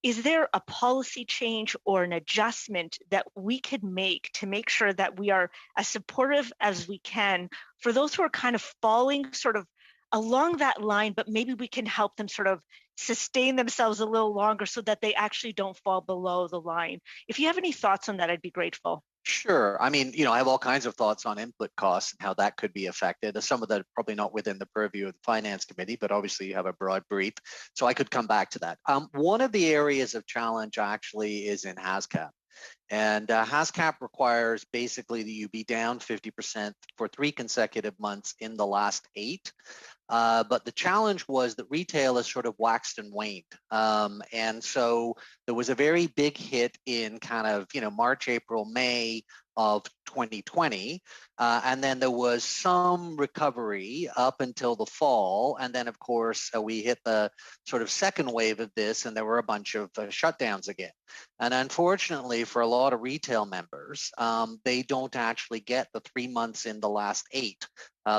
is there a policy change or an adjustment that we could make to make sure that we are as supportive as we can for those who are kind of falling sort of along that line, but maybe we can help them sort of sustain themselves a little longer so that they actually don't fall below the line? If you have any thoughts on that, I'd be grateful. Sure. I mean, I have all kinds of thoughts on input costs and how that could be affected. Some of that probably not within the purview of the Finance Committee, but obviously you have a broad brief, so I could come back to that. One of the areas of challenge actually is in HASCAP. And HASCAP requires basically that you be down 50% for 3 consecutive months in the last 8. But the challenge was that retail has sort of waxed and waned. And so there was a very big hit in kind of, March, April, May of 2020. And then there was some recovery up until the fall. And then, of course, we hit the sort of second wave of this, and there were a bunch of shutdowns again. And unfortunately, for a lot of retail members, they don't actually get the 3 months in the last 8.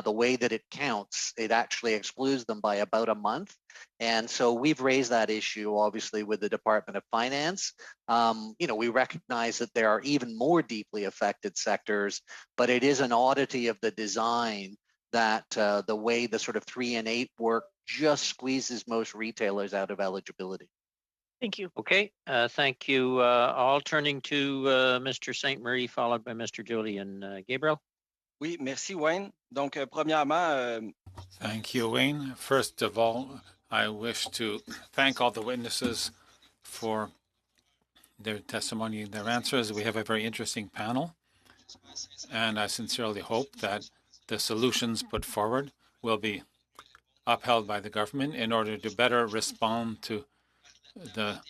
The way that it counts, it actually excludes them by about a month. And so we've raised that issue, obviously, with the Department of Finance. We recognize that there are even more deeply affected sectors, but it is an oddity of the design that the way the sort of 3 and 8 work just squeezes most retailers out of eligibility. Thank you. Okay, thank you. All turning to Mr. St. Marie, followed by Mr. Julian. Gabriel? Oui, merci Wayne. Donc, premièrement, Thank you, Wayne. First of all, I wish to thank all the witnesses for their testimony and their answers. We have a very interesting panel, and I sincerely hope that the solutions put forward will be upheld by the government in order to better respond to the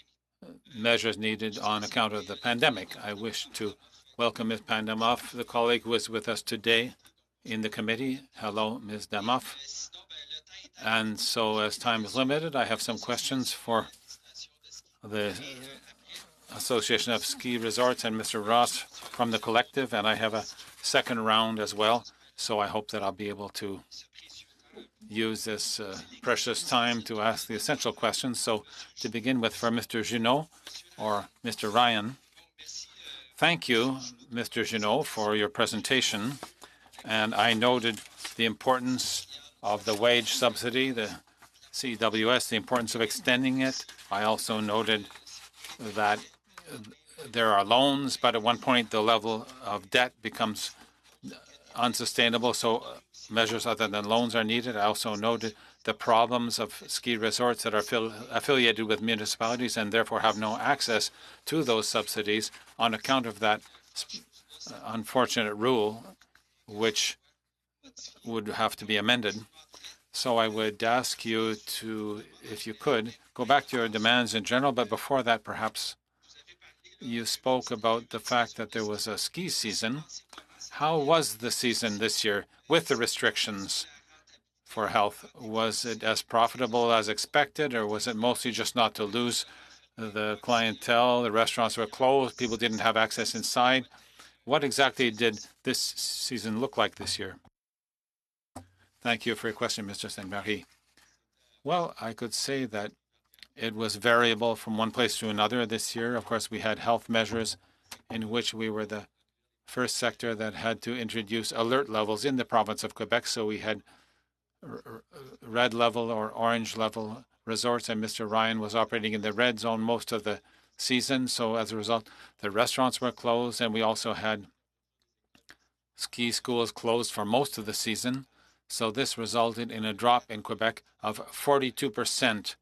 measures needed on account of the pandemic. I wish to welcome Ms. Pandamoff, the colleague who is with us today in the committee. Hello, Ms. Damoff. And so as time is limited, I have some questions for the Association of Ski Resorts and Mr. Ross from the collective, and I have a second round as well. So I hope that I'll be able to use this precious time to ask the essential questions. So to begin with, for Mr. Junot or Mr. Ryan, thank you, Mr. Junot, for your presentation. And I noted the importance of the wage subsidy, the CWS, the importance of extending it. I also noted that there are loans, but at one point the level of debt becomes unsustainable, so measures other than loans are needed. I also noted the problems of ski resorts that are affiliated with municipalities and therefore have no access to those subsidies on account of that unfortunate rule, which would have to be amended. So I would ask you to, if you could, go back to your demands in general, but before that, perhaps you spoke about the fact that there was a ski season. How was the season this year with the restrictions for health? Was it as profitable as expected, or was it mostly just not to lose the clientele? The restaurants were closed. People didn't have access inside. What exactly did this season look like this year? Thank you for your question, Mr. Saint-Marie. Well, I could say that it was variable from one place to another this year. Of course, we had health measures in which we were the first sector that had to introduce alert levels in the province of Quebec. So we had red level or orange level resorts, and Mr. Ryan was operating in the red zone most of the season. So as a result, the restaurants were closed, and we also had ski schools closed for most of the season. So this resulted in a drop in Quebec of 42%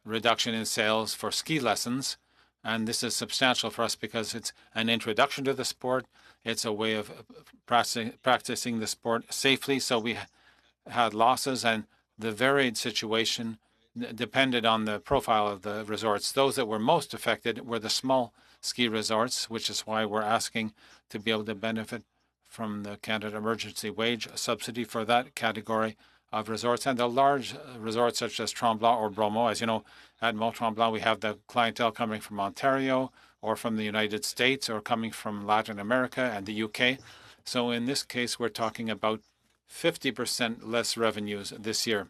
reduction in sales for ski lessons. And this is substantial for us because it's an introduction to the sport. It's a way of practicing the sport safely. So we had losses, and the varied situation depended on the profile of the resorts. Those that were most affected were the small ski resorts, which is why we're asking to be able to benefit from the Canada Emergency Wage Subsidy for that category of resorts. And the large resorts such as Tremblant or Bromo, as you know, at Mont-Tremblant, we have the clientele coming from Ontario or from the United States or coming from Latin America and the UK. So in this case, we're talking about 50% less revenues this year.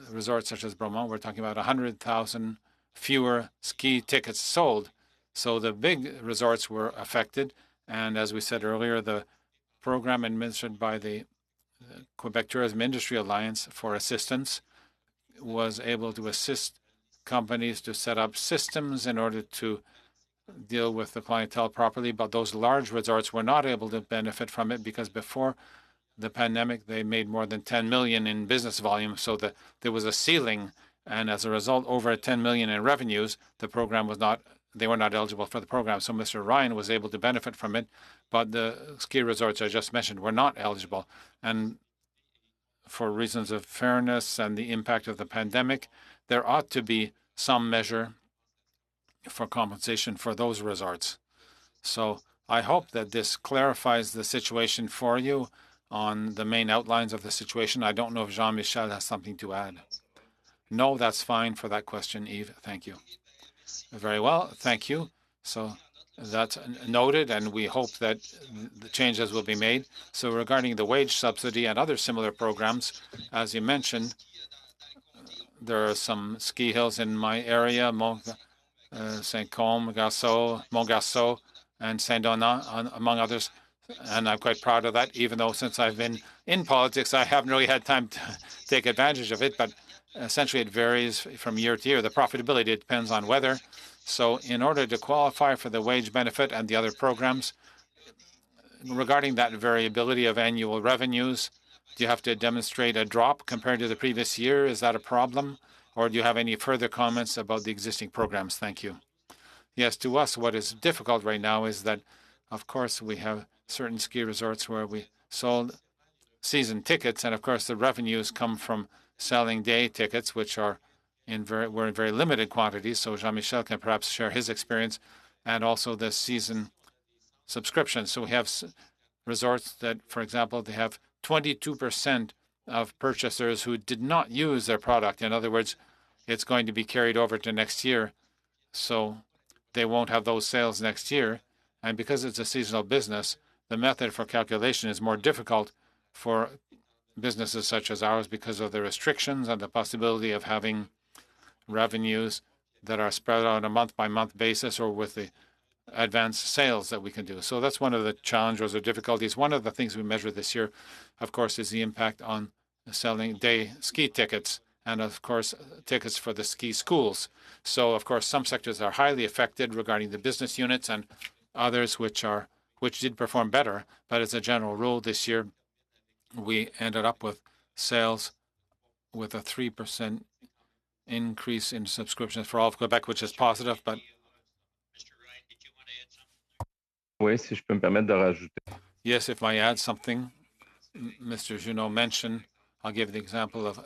Resorts such as Bromont, we're talking about 100,000 fewer ski tickets sold. So the big resorts were affected. And as we said earlier, the program administered by the Quebec Tourism Industry Alliance for assistance was able to assist companies to set up systems in order to deal with the clientele properly. But those large resorts were not able to benefit from it because before the pandemic, they made more than 10 million in business volume. So there was a ceiling. And as a result, over 10 million in revenues, the program was not, they were not eligible for the program. So Mr. Ryan was able to benefit from it. But the ski resorts I just mentioned were not eligible. And for reasons of fairness and the impact of the pandemic, there ought to be some measure for compensation for those resorts. So I hope that this clarifies the situation for you on the main outlines of the situation. I don't know if Jean-Michel has something to add. No, that's fine for that question, Yves. Thank you. Very well. Thank you. So that's noted, and we hope that the changes will be made. So regarding the wage subsidy and other similar programs, as you mentioned, there are some ski hills in my area, Saint-Côme, Montgarceau, and Saint-Donat, among others. And I'm quite proud of that, even though since I've been in politics, I haven't really had time to take advantage of it. But essentially, it varies from year to year. The profitability depends on weather. So in order to qualify for the wage benefit and the other programs, regarding that variability of annual revenues, do you have to demonstrate a drop compared to the previous year? Is that a problem? Or do you have any further comments about the existing programs? Thank you. Yes, to us, what is difficult right now is that, of course, we have certain ski resorts where we sold season tickets, and of course, the revenues come from selling day tickets, which were in very limited quantities. So Jean-Michel can perhaps share his experience, and also the season subscription. So we have resorts that, for example, they have 22% of purchasers who did not use their product. In other words, it's going to be carried over to next year. So they won't have those sales next year. And because it's a seasonal business, the method for calculation is more difficult for businesses such as ours because of the restrictions and the possibility of having revenues that are spread out on a month-by-month basis or with the advanced sales that we can do. So that's one of the challenges or difficulties. One of the things we measure this year, of course, is the impact on selling day ski tickets and, of course, tickets for the ski schools. So, of course, some sectors are highly affected regarding the business units and others which did perform better. But as a general rule, this year, we ended up with sales with a 3% increase in subscriptions for all of Quebec, which is positive. But yes, if I add something, Mr. Junot mentioned, I'll give the example of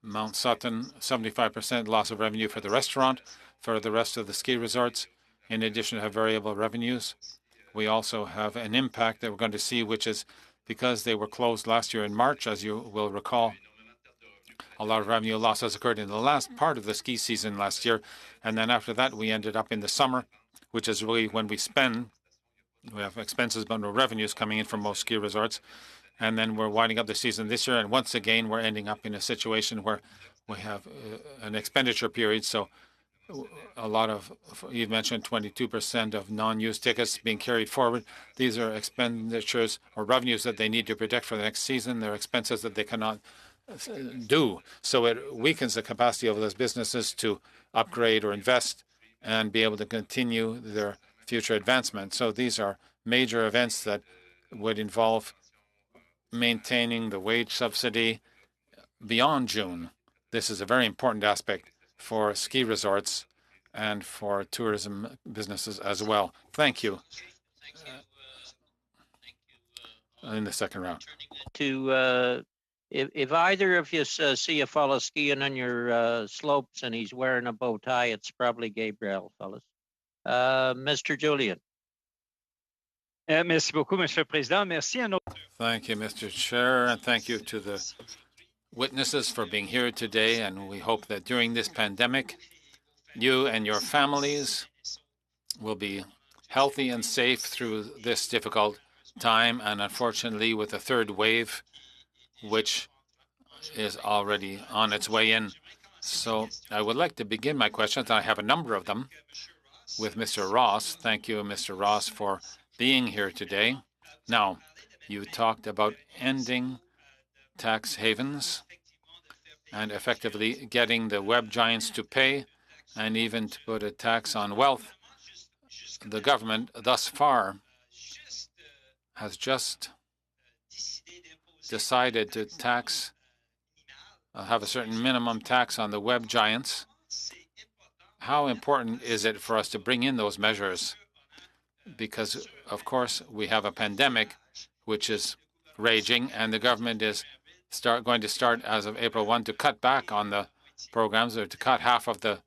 Mount Sutton, 75% loss of revenue for the restaurant. For the rest of the ski resorts, in addition to have variable revenues, we also have an impact that we're going to see, which is because they were closed last year in March, as you will recall. A lot of revenue losses occurred in the last part of the ski season last year. And then after that, we ended up in the summer, which is really when we spend. We have expenses but no revenues coming in from most ski resorts. And then we're winding up the season this year. And once again, we're ending up in a situation where we have an expenditure period. So a lot of, you mentioned 22% of non-used tickets being carried forward. These are expenditures or revenues that they need to protect for the next season. They're expenses that they cannot do. So it weakens the capacity of those businesses to upgrade or invest and be able to continue their future advancement. So these are major events that would involve maintaining the wage subsidy beyond June. This is a very important aspect for ski resorts and for tourism businesses as well. Thank you. In the second round. If either of you see a fellow skiing on your slopes and he's wearing a bow tie, it's probably Gabriel, fellas. Mr. Julian. Merci beaucoup, Monsieur le Président. Merci à nos... Thank you, Mr. Chair, and thank you to the witnesses for being here today. And we hope that during this pandemic, you and your families will be healthy and safe through this difficult time. And unfortunately, with the third wave, which is already on its way in. So I would like to begin my questions. I have a number of them with Mr. Ross. Thank you, Mr. Ross, for being here today. Now, you talked about ending tax havens and effectively getting the web giants to pay and even to put a tax on wealth. The government thus far has just decided to tax, have a certain minimum tax on the web giants. How important is it for us to bring in those measures? Because, of course, we have a pandemic which is raging, and the government is going to start as of April 1 to cut back on the programs, or to cut half of the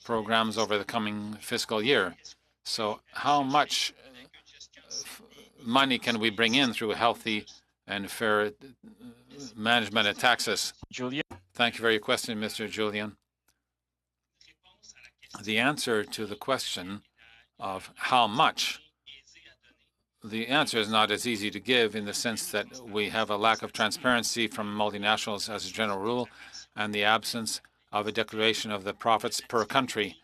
programs over the coming fiscal year. So how much money can we bring in through healthy and fair management of taxes? Julian? Thank you for your question, Mr. Julian. The answer to the question of how much, the answer is not as easy to give, in the sense that we have a lack of transparency from multinationals as a general rule, and the absence of a declaration of the profits per country.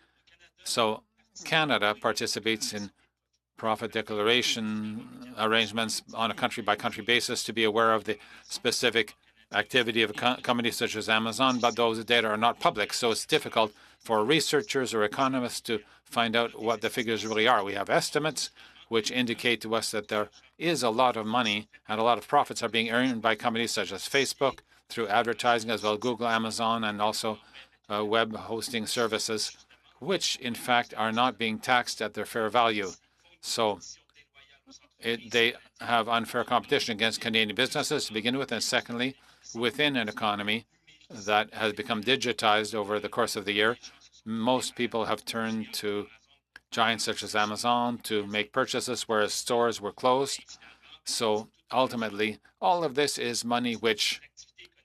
So Canada participates in profit declaration arrangements on a country-by-country basis to be aware of the specific activity of a company such as Amazon, but those data are not public, so it's difficult for researchers or economists to find out what the figures really are. We have estimates which indicate to us that there is a lot of money and a lot of profits are being earned by companies such as Facebook through advertising, as well as Google, Amazon, and also web hosting services, which in fact are not being taxed at their fair value. So they have unfair competition against Canadian businesses to begin with, and secondly, within an economy that has become digitized over the course of the year, most people have turned to giants such as Amazon to make purchases, whereas stores were closed. So ultimately, all of this is money which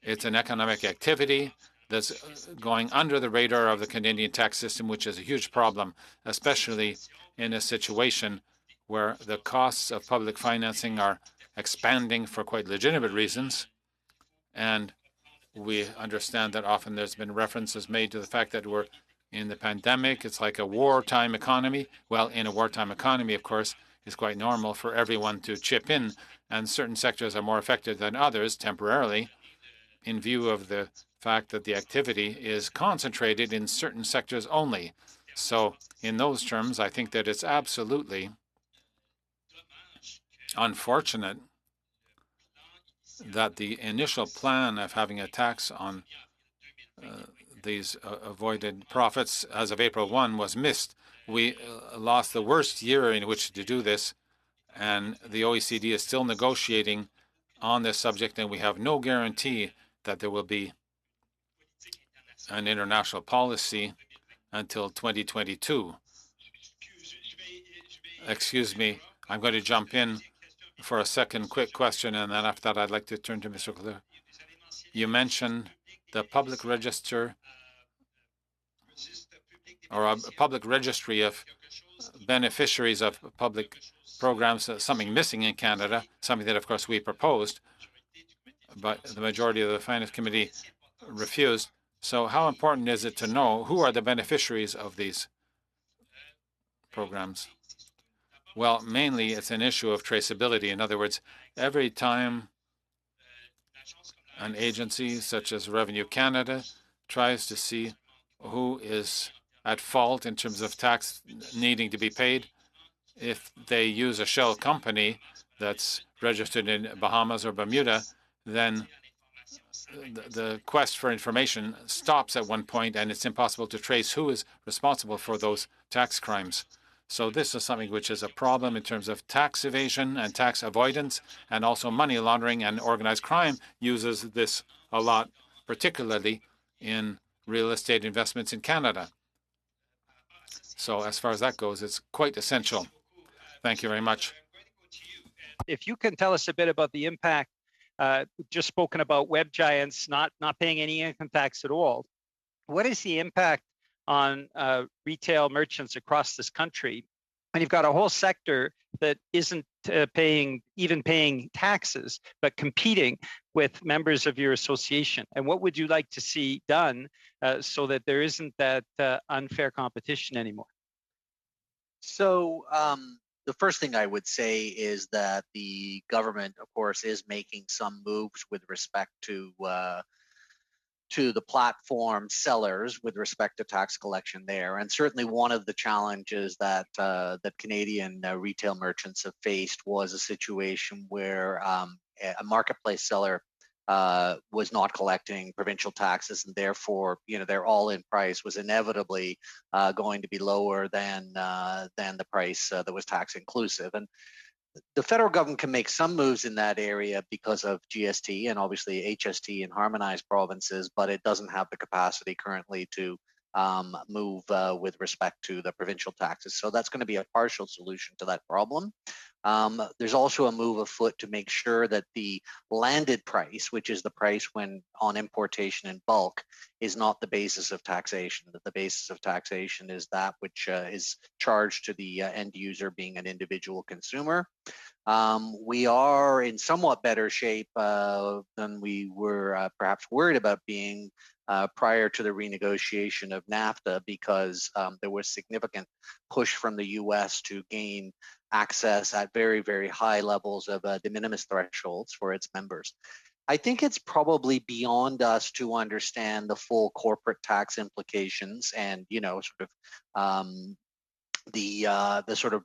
it's an economic activity that's going under the radar of the Canadian tax system, which is a huge problem, especially in a situation where the costs of public financing are expanding for quite legitimate reasons. And we understand that often there's been references made to the fact that we're in the pandemic. It's like a wartime economy. Well, in a wartime economy, of course, it's quite normal for everyone to chip in, and certain sectors are more affected than others temporarily in view of the fact that the activity is concentrated in certain sectors only. So in those terms, I think that it's absolutely unfortunate that the initial plan of having a tax on these avoided profits as of April 1 was missed. We lost the worst year in which to do this, and the OECD is still negotiating on this subject, and we have no guarantee that there will be an international policy until 2022. Excuse me, I'm going to jump in for a second quick question, and then after that I'd like to turn to Mr. Claire. You mentioned the public register or a public registry of beneficiaries of public programs, something missing in Canada, something that of course we proposed, but the majority of the Finance Committee refused. So how important is it to know who are the beneficiaries of these programs? Well, mainly it's an issue of traceability. In other words, every time an agency such as Revenue Canada tries to see who is at fault in terms of tax needing to be paid, if they use a shell company that's registered in Bahamas or Bermuda, then the quest for information stops at one point, and it's impossible to trace who is responsible for those tax crimes. So this is something which is a problem in terms of tax evasion and tax avoidance, and also money laundering, and organized crime uses this a lot, particularly in real estate investments in Canada. So as far as that goes, it's quite essential. Thank you very much. If you can tell us a bit about the impact, just spoken about web giants not paying any income tax at all. What is the impact on retail merchants across this country? And you've got a whole sector that isn't paying taxes, but competing with members of your association. And what would you like to see done so that there isn't that unfair competition anymore? So the first thing I would say is that the government, of course, is making some moves with respect to the platform sellers with respect to tax collection there. And certainly one of the challenges that that Canadian retail merchants have faced was a situation where a marketplace seller was not collecting provincial taxes, and therefore, their all-in price was inevitably going to be lower than the price that was tax inclusive. And the federal government can make some moves in that area because of GST and obviously HST in harmonized provinces, but it doesn't have the capacity currently to move with respect to the provincial taxes. So that's going to be a partial solution to that problem. There's also a move afoot to make sure that the landed price, which is the price when on importation in bulk, is not the basis of taxation, that the basis of taxation is that which is charged to the end user being an individual consumer. We are in somewhat better shape than we were perhaps worried about being prior to the renegotiation of NAFTA, because there was significant push from the US to gain access at very, very high levels of de minimis thresholds for its members. I think it's probably beyond us to understand the full corporate tax implications and, you know, sort of the sort of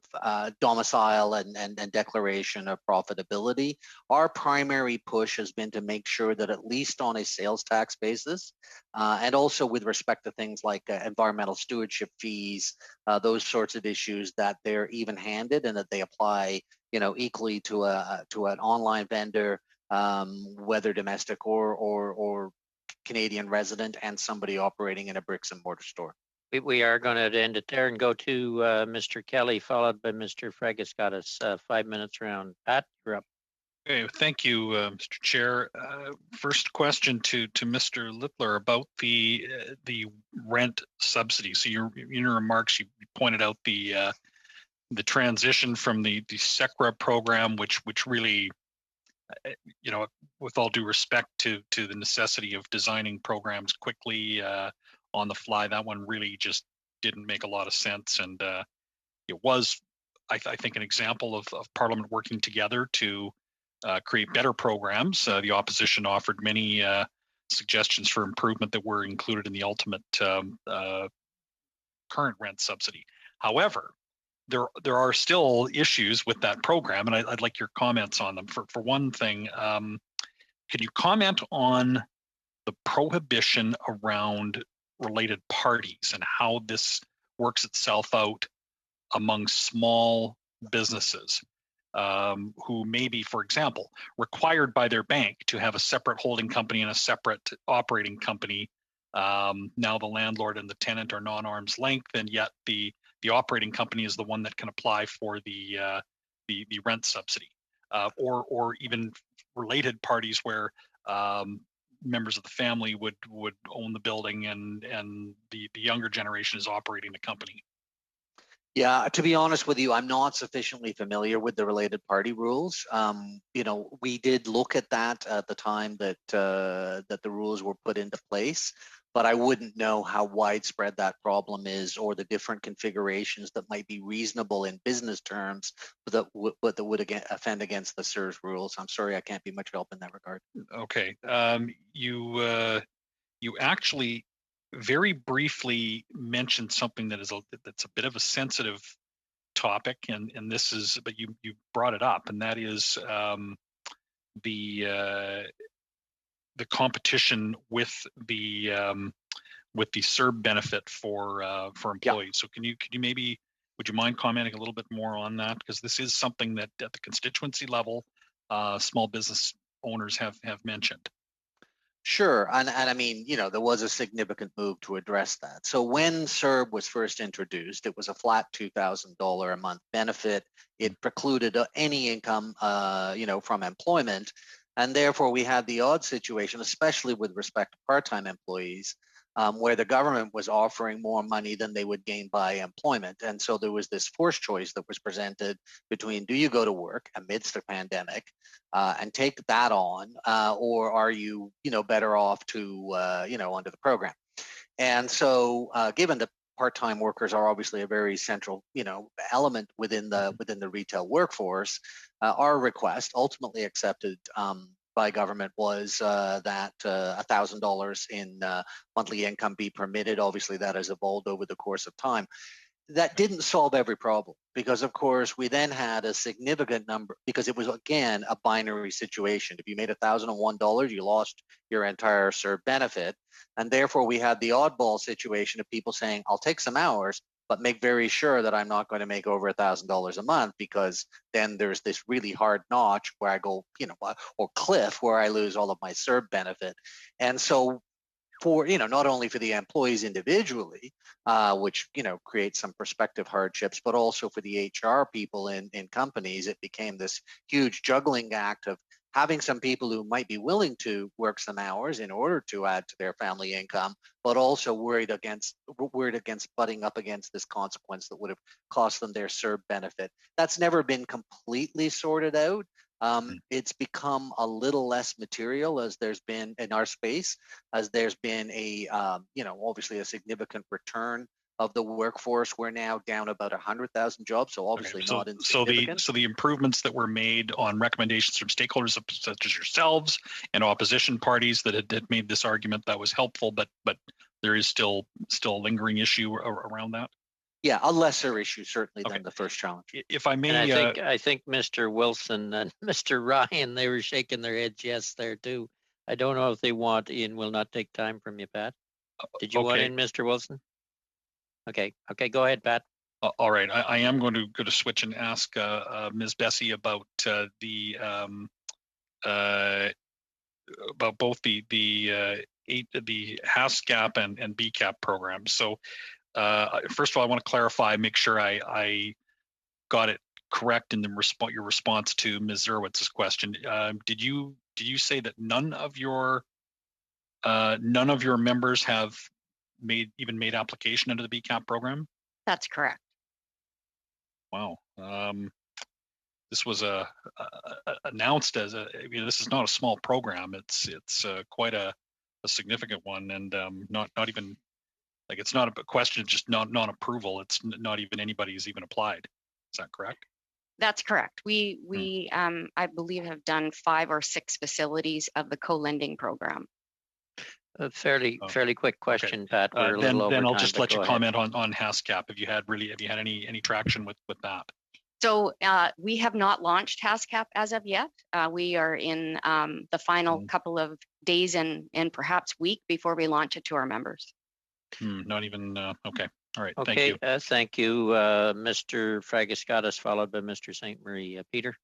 domicile and declaration of profitability. Our primary push has been to make sure that at least on a sales tax basis, and also with respect to things like environmental stewardship fees, those sorts of issues, that they're even-handed and that they apply, you know, equally to an online vendor, whether domestic or Canadian resident, and somebody operating in a bricks and mortar store. We are going to end it there and go to Mr. Kelly, followed by Mr. Fregaskatis. 5 minutes round. Pat, you're up. Okay, thank you, Mr. Chair. First question to Mr. Lippler about the rent subsidy. So in your remarks, you pointed out the transition from the SECRA program, which really, you know, with all due respect to the necessity of designing programs quickly on the fly, that one really just didn't make a lot of sense. And it was, I think, an example of Parliament working together to create better programs. The opposition offered many suggestions for improvement that were included in the ultimate current rent subsidy. However, there are still issues with that program, and I'd like your comments on them. For one thing, can you comment on the prohibition around related parties and how this works itself out among small businesses who may be, for example, required by their bank to have a separate holding company and a separate operating company. Now the landlord and the tenant are non-arm's length, and yet the operating company is the one that can apply for the rent subsidy, or even related parties where members of the family would own the building and the younger generation is operating the company. Yeah, to be honest with you, I'm not sufficiently familiar with the related party rules. You know, we did look at that at the time that that the rules were put into place, but I wouldn't know how widespread that problem is, or the different configurations that might be reasonable in business terms, but that would again offend against the CERS rules. I'm sorry, I can't be much help in that regard. Okay, you actually very briefly mentioned something that's a bit of a sensitive topic, and this is, but you brought it up, and that is the competition with the CERB benefit for employees. Yeah. So can you maybe, would you mind commenting a little bit more on that, because this is something that at the constituency level, small business owners have mentioned. Sure, and I mean, you know, there was a significant move to address that. So when CERB was first introduced, it was a flat $2,000 a month benefit. It precluded any income, you know, from employment, and therefore we had the odd situation, especially with respect to part-time employees, where the government was offering more money than they would gain by employment. And so there was this forced choice that was presented between, do you go to work amidst a pandemic and take that on, or are you, you know, better off to, you know, under the program? And so given that part-time workers are obviously a very central, you know, element within the retail workforce, our request, ultimately accepted by government, was that $1,000 in monthly income be permitted. Obviously, that has evolved over the course of time. That didn't solve every problem, because, of course, we then had a significant number, because it was, again, a binary situation. If you made $1,001, you lost your entire CERB benefit. And therefore, we had the oddball situation of people saying, I'll take some hours, but make very sure that I'm not going to make over $1,000 a month, because then there's this really hard notch where I go, or cliff where I lose all of my CERB benefit. And so for, not only for the employees individually, which, creates some prospective hardships, but also for the HR people in companies, it became this huge juggling act of having some people who might be willing to work some hours in order to add to their family income, but also worried against butting up against this consequence that would have cost them their CERB benefit. That's never been completely sorted out. It's become a little less material as there's been in our space, as there's been a, obviously a significant return of the workforce. We're now down about 100,000 jobs, so obviously not insignificant. So the improvements that were made on recommendations from stakeholders such as yourselves and opposition parties that had made this argument, that was helpful, but there is still a lingering issue around that. Yeah, a lesser issue certainly than the first challenge. If I may, and I think Mr. Wilson and Mr. Ryan, they were shaking their heads yes there too. I don't know if they want in. Will not take time from you, Pat. Did you want in, Mr. Wilson? Okay, go ahead, Pat. All right, I am going to switch and ask Ms. Bessie about about both the HASCAP and BCAP programs. So first of all, I want to clarify, make sure I got it correct in your response to Ms. Zerwitz's question. Did you say that none of your members have made application into the BCAP program? That's correct. Wow. This was announced as this is not a small program. It's quite a significant one, and not even like, it's not a question of just non-approval. It's not even anybody who's even applied. Is that correct? That's correct. We I believe have done 5 or 6 facilities of the co-lending program. A fairly quick question, Pat. We're a little over then I'll time, just but let you go ahead. comment on HASCAP. Have you had any traction with that? So we have not launched HASCAP as of yet. We are in the final couple of days and perhaps week before we launch it to our members. Not even okay. All right. Okay, thank you. Thank you, Mr. Fragascatis, followed by Mr. St. Marie. Peter.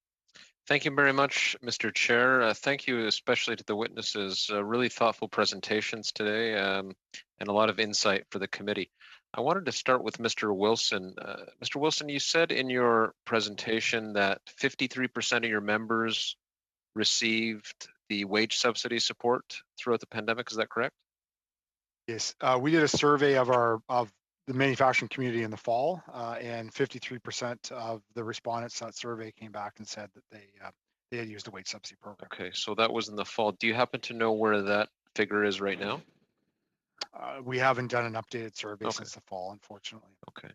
Thank you very much, Mr. Chair. Thank you especially to the witnesses. Really thoughtful presentations today and a lot of insight for the committee. I wanted to start with Mr. Wilson. Mr. Wilson, you said in your presentation that 53% of your members received the wage subsidy support throughout the pandemic. Is that correct? Yes, we did a survey of the manufacturing community in the fall, and 53% of the respondents to that survey came back and said that they had used a wage subsidy program. Okay, so that was in the fall. Do you happen to know where that figure is right now? We haven't done an updated survey since the fall, unfortunately. Okay.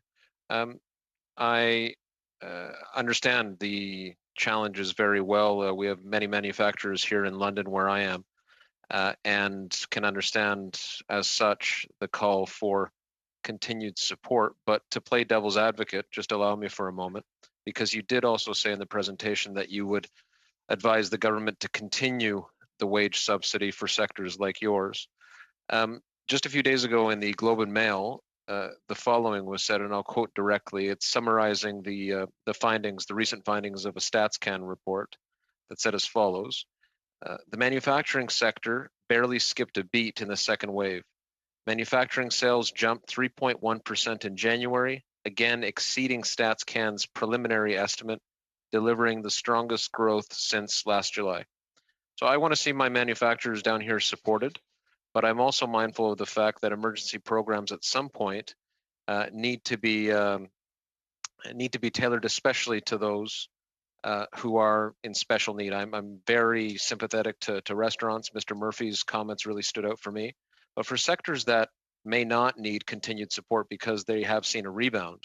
I understand the challenges very well. We have many manufacturers here in London where I am, and can understand as such the call for continued support. But to play devil's advocate, just allow me for a moment, because you did also say in the presentation that you would advise the government to continue the wage subsidy for sectors like yours. Just a few days ago in the Globe and Mail, the following was said, and I'll quote directly. It's summarizing the findings, the recent findings of a StatsCan report that said as follows: the manufacturing sector barely skipped a beat in the second wave. Manufacturing sales jumped 3.1% in January, again exceeding StatsCan's preliminary estimate, delivering the strongest growth since last July. So I want to see my manufacturers down here supported, but I'm also mindful of the fact that emergency programs at some point need to be tailored, especially to those who are in special need. I'm very sympathetic to restaurants. Mr. Murphy's comments really stood out for me. But for sectors that may not need continued support because they have seen a rebound,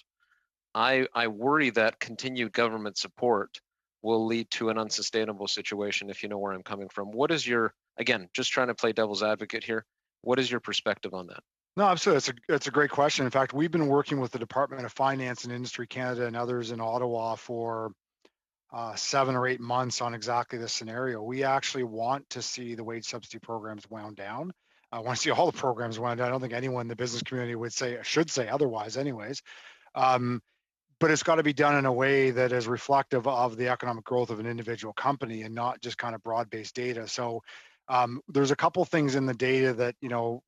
I worry that continued government support will lead to an unsustainable situation, if you know where I'm coming from. What is your, again, just trying to play devil's advocate here, what is your perspective on that? No, absolutely. It's a great question. In fact, we've been working with the Department of Finance and Industry Canada and others in Ottawa for 7 or 8 months on exactly this scenario. We actually want to see the wage subsidy programs wound down. I want to see all the programs wound. I don't think anyone in the business community should say otherwise anyways. But it's got to be done in a way that is reflective of the economic growth of an individual company and not just kind of broad-based data. So there's a couple things in the data that,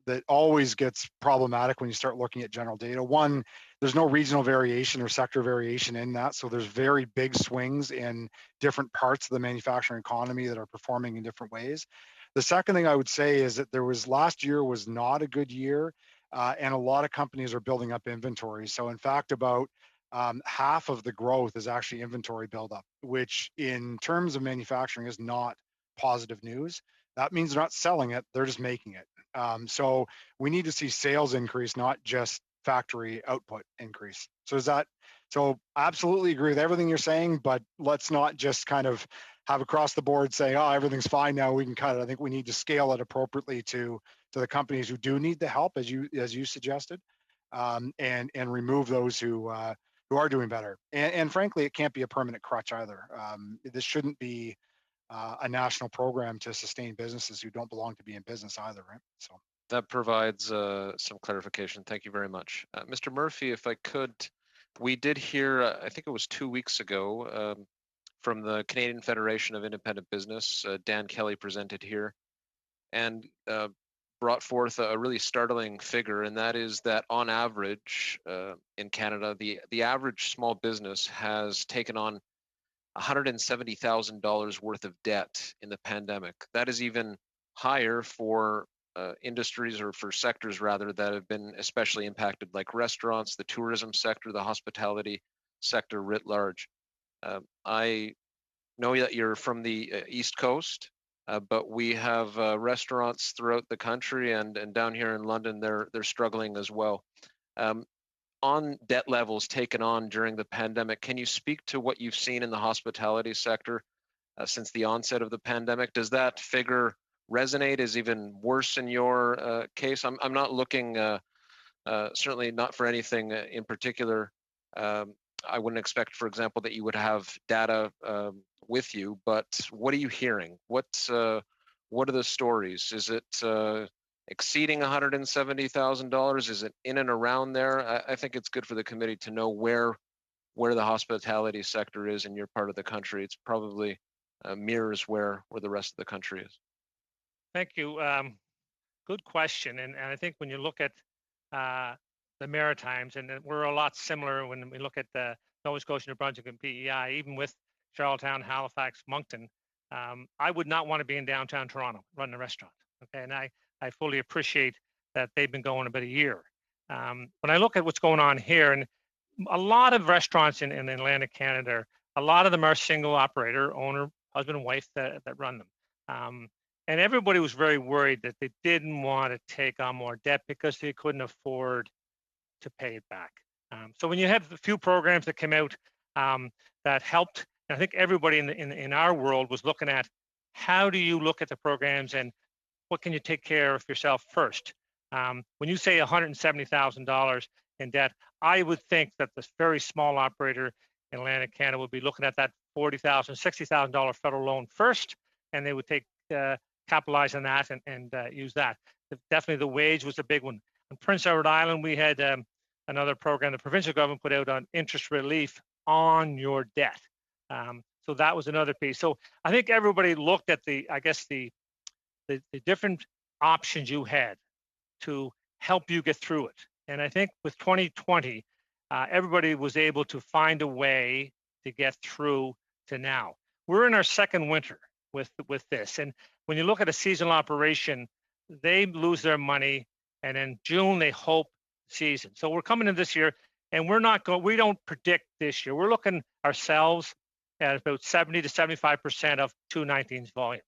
that always gets problematic when you start looking at general data. One, there's no regional variation or sector variation in that. So there's very big swings in different parts of the manufacturing economy that are performing in different ways. The second thing I would say is that last year was not a good year, and a lot of companies are building up inventory. So in fact, about half of the growth is actually inventory buildup, which in terms of manufacturing is not positive news. That means they're not selling it, they're just making it. So we need to see sales increase, not just factory output increase. So I absolutely agree with everything you're saying, but let's not just kind of have across the board say, oh, everything's fine now, we can cut it. I think we need to scale it appropriately to the companies who do need the help, as you suggested, and remove those who are doing better. And frankly, it can't be a permanent crutch either. This shouldn't be a national program to sustain businesses who don't belong to be in business either, right? So that provides some clarification. Thank you very much. Mr. Murphy, if I could, we did hear, I think it was 2 weeks ago, from the Canadian Federation of Independent Business. Dan Kelly presented here and brought forth a really startling figure, and that is that on average in Canada, the average small business has taken on $170,000 worth of debt in the pandemic. That is even higher for industries, or for sectors rather, that have been especially impacted, like restaurants, the tourism sector, the hospitality sector writ large. I know that you're from the East Coast, but we have restaurants throughout the country, and down here in London, they're struggling as well. On debt levels taken on during the pandemic, can you speak to what you've seen in the hospitality sector since the onset of the pandemic? Does that figure resonate? Is even worse in your case? I'm not looking, certainly not for anything in particular. I wouldn't expect, for example, that you would have data with you, but what are you hearing? What are the stories? Is it exceeding $170,000? Is it in and around there? I think it's good for the committee to know where the hospitality sector is in your part of the country. It's probably mirrors where the rest of the country is. Thank you. Good question. And I think when you look at the Maritimes, and we're a lot similar when we look at the Nova Scotia, New Brunswick, and PEI, even with Charlottetown, Halifax, Moncton, I would not want to be in downtown Toronto running a restaurant. Okay, and I fully appreciate that they've been going about a year. When I look at what's going on here, and a lot of restaurants in Atlantic Canada, a lot of them are single operator, owner, husband and wife that run them. And everybody was very worried that they didn't want to take on more debt because they couldn't afford to pay it back. So when you had a few programs that came out that helped, and I think everybody in our world was looking at how do you look at the programs and what can you take care of yourself first? When you say $170,000 in debt, I would think that this very small operator in Atlantic Canada would be looking at that $40,000, $60,000 federal loan first, and they would take capitalize on that and use that. Definitely the wage was a big one. On Prince Edward Island, we had another program the provincial government put out on interest relief on your debt. So that was another piece. So I think everybody looked at the different options you had to help you get through it. And I think with 2020, everybody was able to find a way to get through to now. We're in our second winter with this. And when you look at a seasonal operation, they lose their money, and in June they hope season. So we're coming in this year, and we don't predict this year. We're looking ourselves at about 70 to 75% of 2019's volume.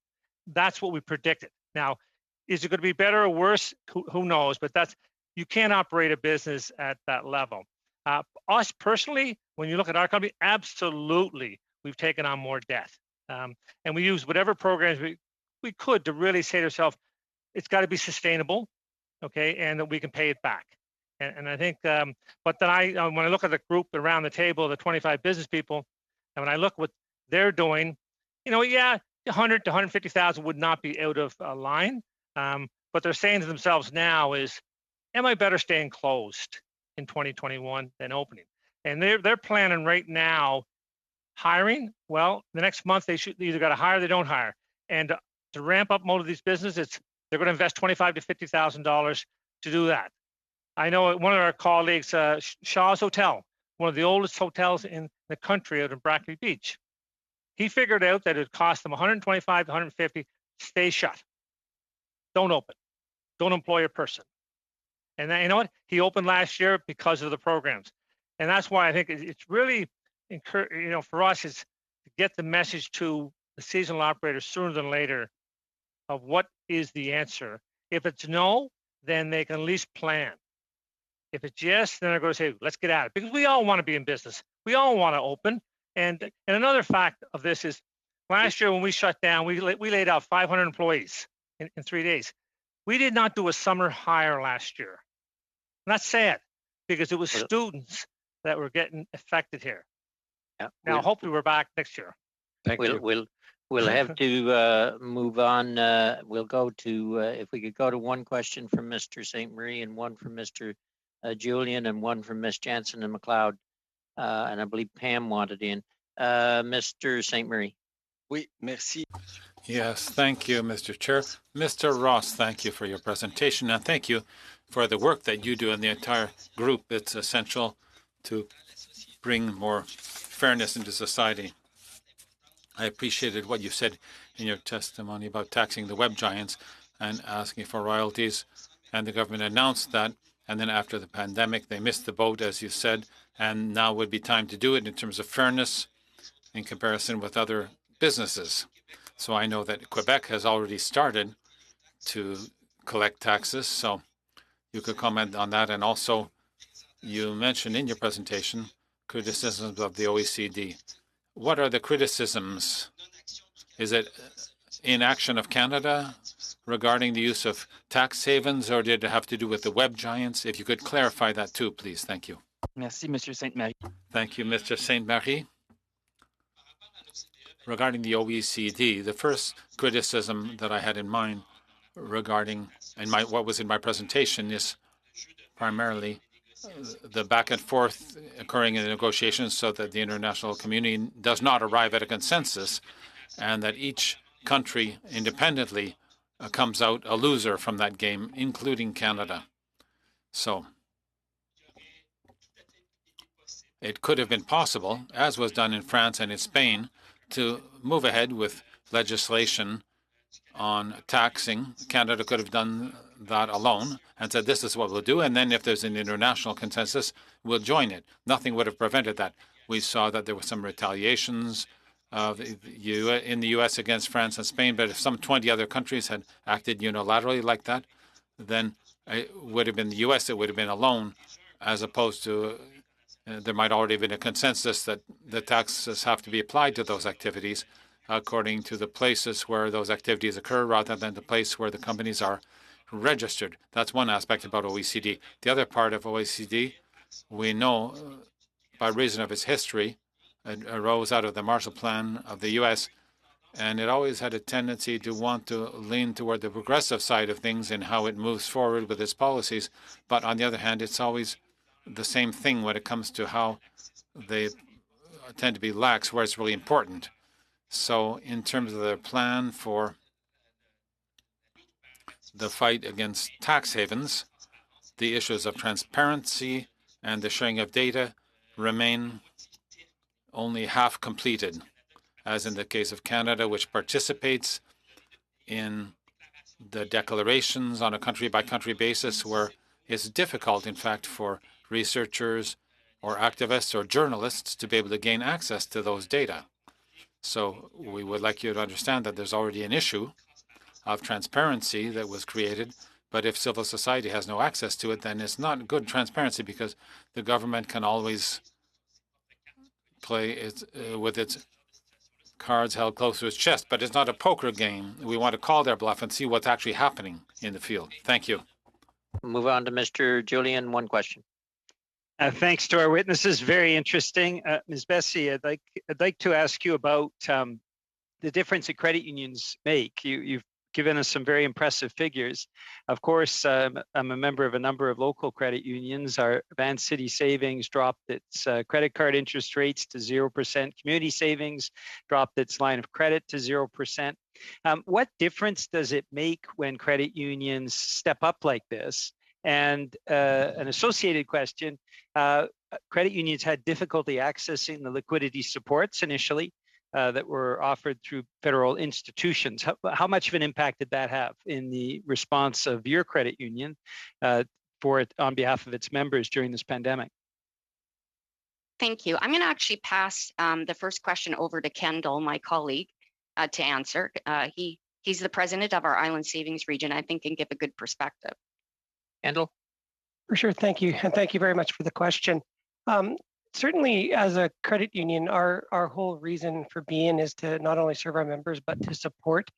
That's what we predicted. Now, is it going to be better or worse? Who knows? But you can't operate a business at that level. Us personally, when you look at our company, absolutely, we've taken on more debt. And we use whatever programs we could to really say to ourselves, it's got to be sustainable, okay, and that we can pay it back. And I think, but then when I look at the group around the table, the 25 business people, and when I look what they're doing, 100 to 150,000 would not be out of line, what they're saying to themselves now is, am I better staying closed in 2021 than opening? And they're planning right now hiring. Well, the next month they either got to hire or they don't hire. And to ramp up most of these businesses, they're going to invest $25,000 to $50,000 to do that. I know one of our colleagues, Shaw's Hotel, one of the oldest hotels in the country out in Brackley Beach. He figured out that it cost them $125,000 to $150,000, stay shut. Don't open. Don't employ a person. And then, you know what? He opened last year because of the programs. And that's why I think it's really, for us, is to get the message to the seasonal operators sooner than later of what is the answer. If it's no, then they can at least plan. If it's yes, then they're going to say, let's get at it. Because we all want to be in business. We all want to open. And another fact of this is last year when we shut down, we laid out 500 employees in 3 days. We did not do a summer hire last year. And that's sad because it was students that were getting affected here. Yeah, now, hopefully we're back next year. Thank you. We'll have to move on. We'll go to, if we could go to one question from Mr. St. Marie and one from Mr. Julian and one from Ms. Jansen and McLeod. And I believe Pam wanted in. Mr. St. Marie. Oui, merci. Yes, thank you, Mr. Chair. Mr. Ross, thank you for your presentation, and thank you for the work that you do in the entire group. It's essential to bring more fairness into society. I appreciated what you said in your testimony about taxing the web giants and asking for royalties, and the government announced that, and then after the pandemic, they missed the boat, as you said, and now would be time to do it in terms of fairness in comparison with other businesses. So I know that Quebec has already started to collect taxes, so you could comment on that. And also, you mentioned in your presentation criticisms of the OECD. What are the criticisms? Is it inaction of Canada regarding the use of tax havens, or did it have to do with the web giants? If you could clarify that too, please. Thank you. Merci, Monsieur Sainte-Marie. Thank you, Mr. Sainte-Marie. Regarding the OECD, the first criticism that I had in mind regarding what was in my presentation is primarily the back and forth occurring in the negotiations so that the international community does not arrive at a consensus and that each country independently comes out a loser from that game, including Canada. So it could have been possible, as was done in France and in Spain, to move ahead with legislation on taxing. Canada could have done that alone and said, this is what we'll do. And then if there's an international consensus, we'll join it. Nothing would have prevented that. We saw that there were some retaliations in the U.S. against France and Spain. But if some 20 other countries had acted unilaterally like that, then it would have been the U.S. that would have been alone, as opposed to there might already have been a consensus that the taxes have to be applied to those activities according to the places where those activities occur rather than the place where the companies are registered. That's one aspect about OECD. The other part of OECD, we know by reason of its history, it arose out of the Marshall Plan of the U.S., and it always had a tendency to want to lean toward the progressive side of things in how it moves forward with its policies. But on the other hand, it's always the same thing when it comes to how they tend to be lax, where it's really important. So in terms of their plan for the fight against tax havens, the issues of transparency and the sharing of data remain only half completed, as in the case of Canada, which participates in the declarations on a country-by-country basis, where it's difficult, in fact, for researchers or activists or journalists to be able to gain access to those data. So we would like you to understand that there's already an issue of transparency that was created, but if civil society has no access to it, then it's not good transparency because the government can always play with its cards held close to its chest, but it's not a poker game. We want to call their bluff and see what's actually happening in the field. Thank you. Move on to Mr. Julian. One question. Thanks to our witnesses. Very interesting. Ms. Bessie, I'd like to ask you about the difference that credit unions make. You've given us some very impressive figures. Of course, I'm a member of a number of local credit unions. Our Van City Savings dropped its credit card interest rates to 0%. Community Savings dropped its line of credit to 0%. What difference does it make when credit unions step up like this? And an associated question, credit unions had difficulty accessing the liquidity supports initially that were offered through federal institutions. How much of an impact did that have in the response of your credit union for it on behalf of its members during this pandemic? Thank you. I'm going to actually pass the first question over to Kendall, my colleague, to answer. He's the president of our Island Savings Region, I think, can give a good perspective. Kendall? For sure. Thank you. And thank you very much for the question. Certainly, as a credit union, our whole reason for being is to not only serve our members, but to support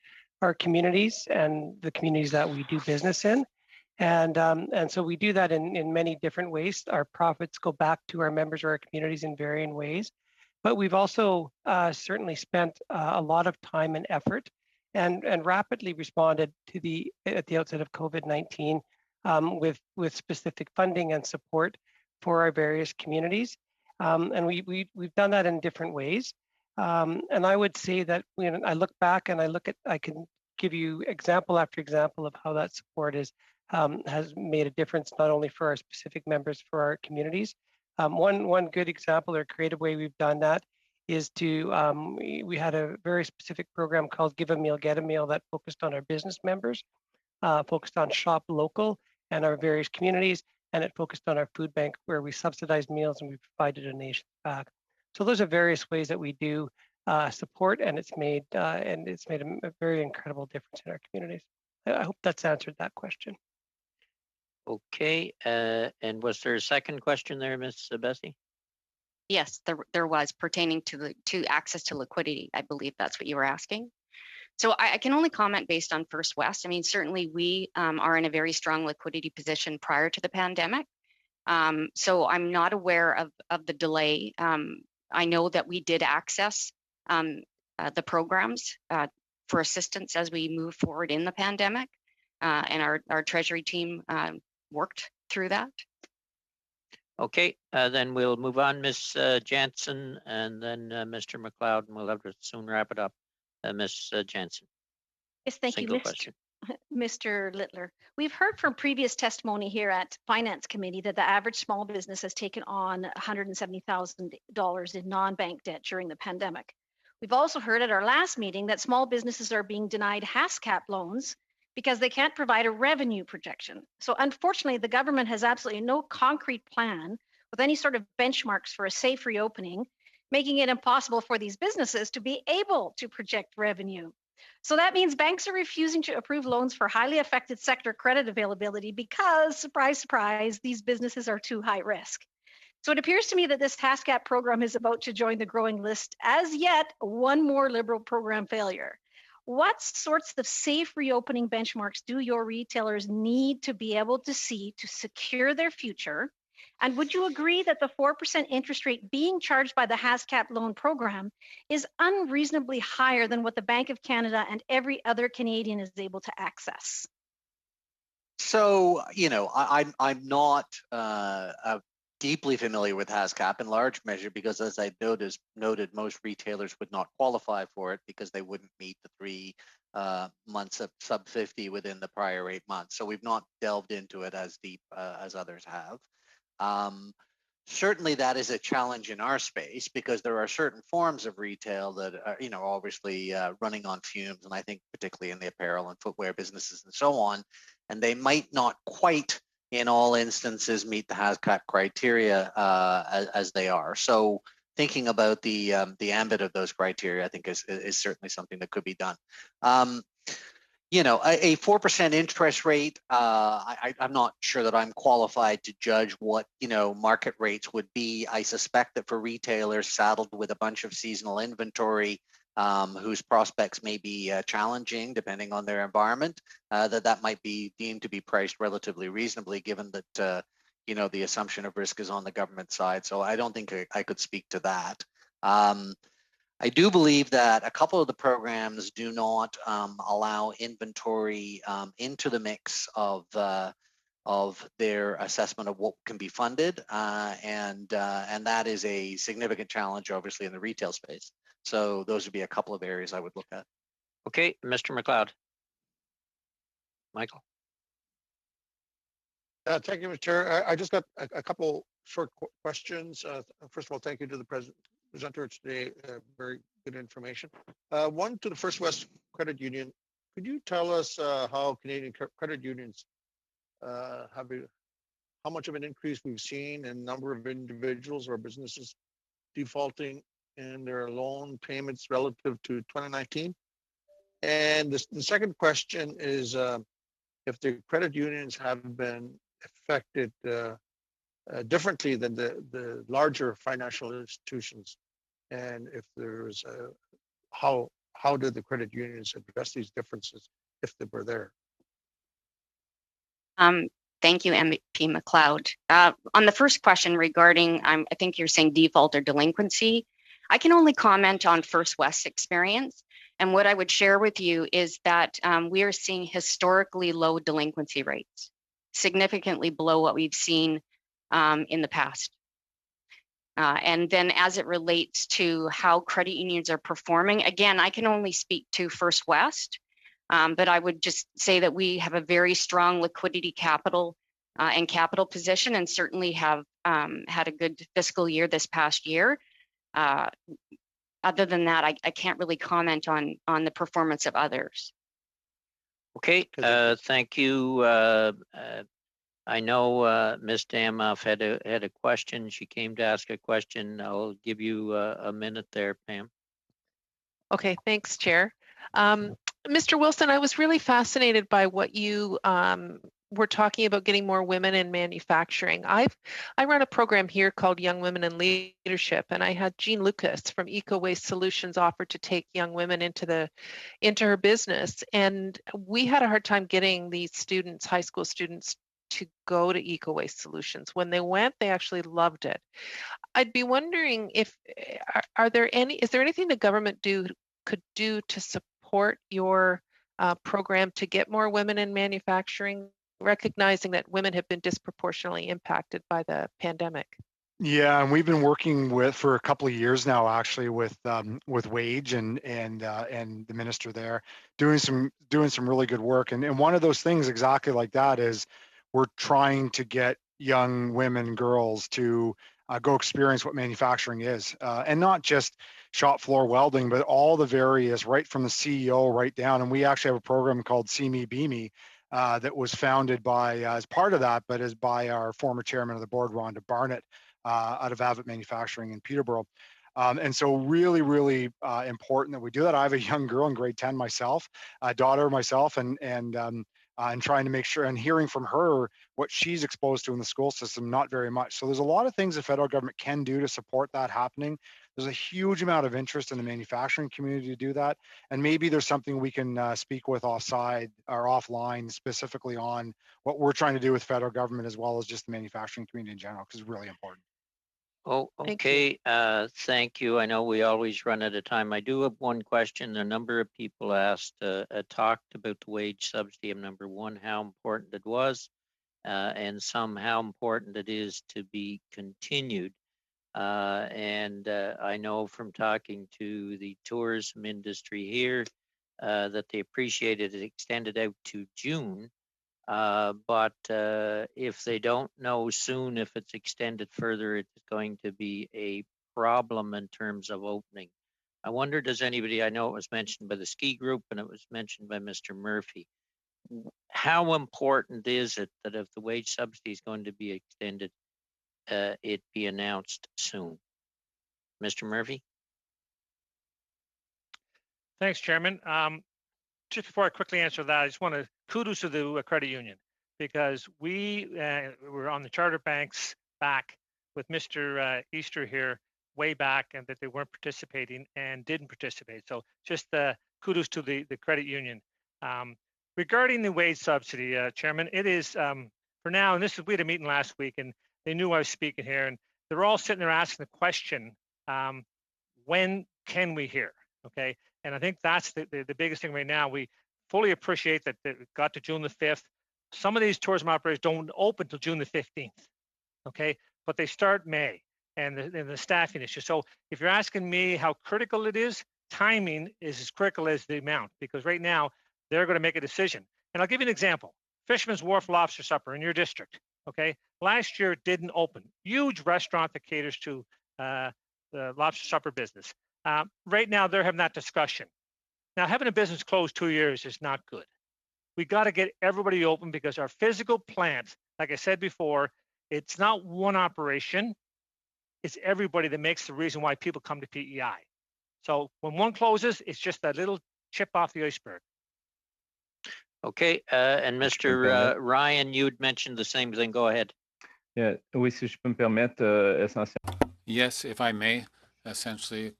our communities and the communities that we do business in. And so we do that in many different ways. Our profits go back to our members or our communities in varying ways. But we've also certainly spent a lot of time and effort and rapidly responded to at the outset of COVID-19 with specific funding and support for our various communities. And we've done that in different ways. And I would say that when I look back and I can give you example after example of how that support has made a difference, not only for our specific members, for our communities. One good example or creative way we've done that is we had a very specific program called Give a Meal, Get a Meal that focused on our business members, focused on shop local and our various communities, and it focused on our food bank where we subsidized meals and we provided donations back. So those are various ways that we do support, and it's made a very incredible difference in our communities. I hope that's answered that question. Okay, and was there a second question there, Ms. Bessie? Yes, there was, pertaining to access to liquidity. I believe that's what you were asking. So I can only comment based on First West. I mean, certainly we are in a very strong liquidity position prior to the pandemic. So I'm not aware of the delay. I know that we did access the programs for assistance as we move forward in the pandemic, and our Treasury team worked through that. Okay, then we'll move on, Ms. Jansen, and then Mr. McLeod, and we'll have to soon wrap it up. Ms. Jansen. Yes, thank you, Mr. Littler. We've heard from previous testimony here at Finance Committee that the average small business has taken on $170,000 in non-bank debt during the pandemic. We've also heard at our last meeting that small businesses are being denied HASCAP loans because they can't provide a revenue projection. So unfortunately, the government has absolutely no concrete plan with any sort of benchmarks for a safe reopening, making it impossible for these businesses to be able to project revenue. So that means banks are refusing to approve loans for highly affected sector credit availability because, surprise, surprise, these businesses are too high risk. So it appears to me that this HASCAP program is about to join the growing list as yet one more Liberal program failure. What sorts of safe reopening benchmarks do your retailers need to be able to see to secure their future? And would you agree that the 4% interest rate being charged by the HASCAP loan program is unreasonably higher than what the Bank of Canada and every other Canadian is able to access? So, I'm not deeply familiar with HASCAP in large measure because, as I noted, most retailers would not qualify for it because they wouldn't meet the 3 months of sub 50 within the prior 8 months. So we've not delved into it as deep as others have. Certainly that is a challenge in our space because there are certain forms of retail that are, obviously running on fumes, and I think particularly in the apparel and footwear businesses and so on, and they might not quite in all instances meet the HASCAP criteria as they are. So thinking about the ambit of those criteria, I think is certainly something that could be done. A 4% interest rate, I'm not sure that I'm qualified to judge what, market rates would be. I suspect that for retailers saddled with a bunch of seasonal inventory, whose prospects may be challenging depending on their environment, that might be deemed to be priced relatively reasonably given that, the assumption of risk is on the government side. So I don't think I could speak to that. I do believe that a couple of the programs do not allow inventory into the mix of their assessment of what can be funded, and that is a significant challenge, obviously, in the retail space. So those would be a couple of areas I would look at. Okay, Mr. McLeod. Michael. Thank you, Mr. Chair. I just got a couple short questions. First of all, thank you to the presenter today. Very good information. One to the First West Credit Union. Could you tell us how Canadian credit unions how much of an increase we've seen in number of individuals or businesses defaulting in their loan payments relative to 2019? And the second question is if the credit unions have been affected differently than the larger financial institutions, and if there's how did the credit unions address these differences if they were there? Thank you, MP McLeod. On the first question regarding, I think you're saying default or delinquency, I can only comment on First West's experience. And what I would share with you is that we are seeing historically low delinquency rates, significantly below what we've seen in the past. And then as it relates to how credit unions are performing, again, I can only speak to First West, but I would just say that we have a very strong liquidity capital and capital position, and certainly have had a good fiscal year this past year. Other than that, I can't really comment on the performance of others. Okay, thank you. I know Ms. Damoff had a question. She came to ask a question. I'll give you a minute there, Pam. Okay, thanks, Chair. Mr. Wilson, I was really fascinated by what you were talking about, getting more women in manufacturing. I run a program here called Young Women in Leadership, and I had Jean Lucas from Eco Waste Solutions offer to take young women into her business, and we had a hard time getting these students, high school students, to go to Eco Waste Solutions. When they went, they actually loved it. I'd be wondering if is there anything the government could do to support your program to get more women in manufacturing, recognizing that women have been disproportionately impacted by the pandemic? Yeah, and we've been working for a couple of years now, actually, with Wage and the minister there, doing some really good work. And one of those things exactly like that is we're trying to get young women, girls to go experience what manufacturing is, and not just shop floor welding, but all the various, right from the CEO right down. And we actually have a program called See Me, Be Me, that was founded by, as part of that, but as by our former chairman of the board, Rhonda Barnett, out of Abbott Manufacturing in Peterborough. And so really, really important that we do that. I have a young girl in grade 10 myself, a daughter myself, and trying to make sure and hearing from her what she's exposed to in the school system, not very much. So there's a lot of things the federal government can do to support that happening. There's a huge amount of interest in the manufacturing community to do that. And maybe there's something we can speak with offside or offline specifically on what we're trying to do with federal government as well as just the manufacturing community in general, because it's really important. Oh, okay. Thank you. I know we always run out of time. I do have one question. A number of people talked about the wage subsidy of number one, how important it was, and some how important it is to be continued. And I know from talking to the tourism industry here that they appreciated it extended out to June. But if they don't know soon if it's extended further, it's going to be a problem in terms of opening. I wonder, does anybody, I know it was mentioned by the ski group and it was mentioned by Mr. Murphy, how important is it that if the wage subsidy is going to be extended, it be announced soon? Mr. Murphy? Thanks, Chairman. Just before I quickly answer that, I just want to kudos to the credit union, because we were on the charter banks back with Mr. Easter here way back, and that they weren't participating and didn't participate. So just kudos to the credit union. Regarding the wage subsidy, Chairman, it is for now, and we had a meeting last week, and they knew I was speaking here, and they're all sitting there asking the question, when can we hear? Okay, and I think that's the biggest thing right now. We fully appreciate that it got to June the 5th. Some of these tourism operators don't open till June the 15th, okay? But they start May, and the staffing issue. So if you're asking me how critical it is, timing is as critical as the amount, because right now they're going to make a decision. And I'll give you an example. Fisherman's Wharf Lobster Supper in your district, okay? Last year it didn't open. Huge restaurant that caters to the lobster supper business. Right now they're having that discussion. Now having a business closed 2 years is not good. We got to get everybody open because our physical plant, like I said before, it's not one operation. It's everybody that makes the reason why people come to PEI. So when one closes, it's just that little chip off the iceberg. Okay, and Mr. Ryan, you'd mentioned the same thing. Go ahead. Yeah, oui, si je peux me permettre, essentiellement. Yes, if I may, essentially,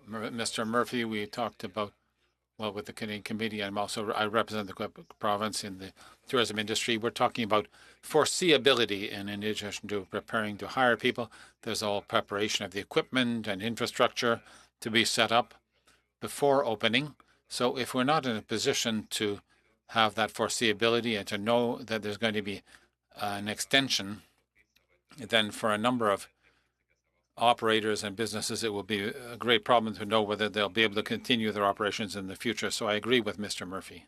Mr. Murphy, we talked about, well, with the Canadian Committee, I represent the Quebec province in the tourism industry. We're talking about foreseeability, and in addition to preparing to hire people, there's all preparation of the equipment and infrastructure to be set up before opening. So if we're not in a position to have that foreseeability and to know that there's going to be an extension, then for a number of operators and businesses, it will be a great problem to know whether they'll be able to continue their operations in the future. So I agree with Mr. Murphy.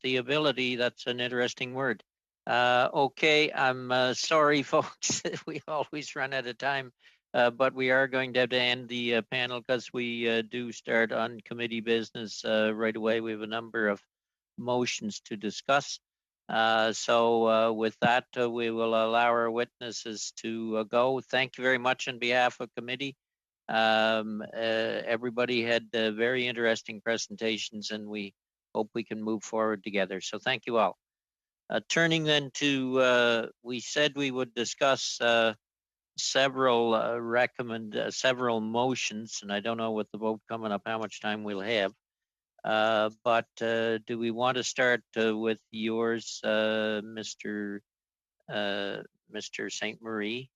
The ability, that's an interesting word. Okay, I'm sorry, folks. We always run out of time, but we are going to have to end the panel because we do start on committee business right away. We have a number of motions to discuss. So with that, we will allow our witnesses to go. Thank you very much on behalf of committee. Everybody had very interesting presentations, and we hope we can move forward together. So thank you all. Turning then to, we said we would discuss several motions, and I don't know with the vote coming up how much time we'll have. But do we want to start with yours, Mr. St. Marie?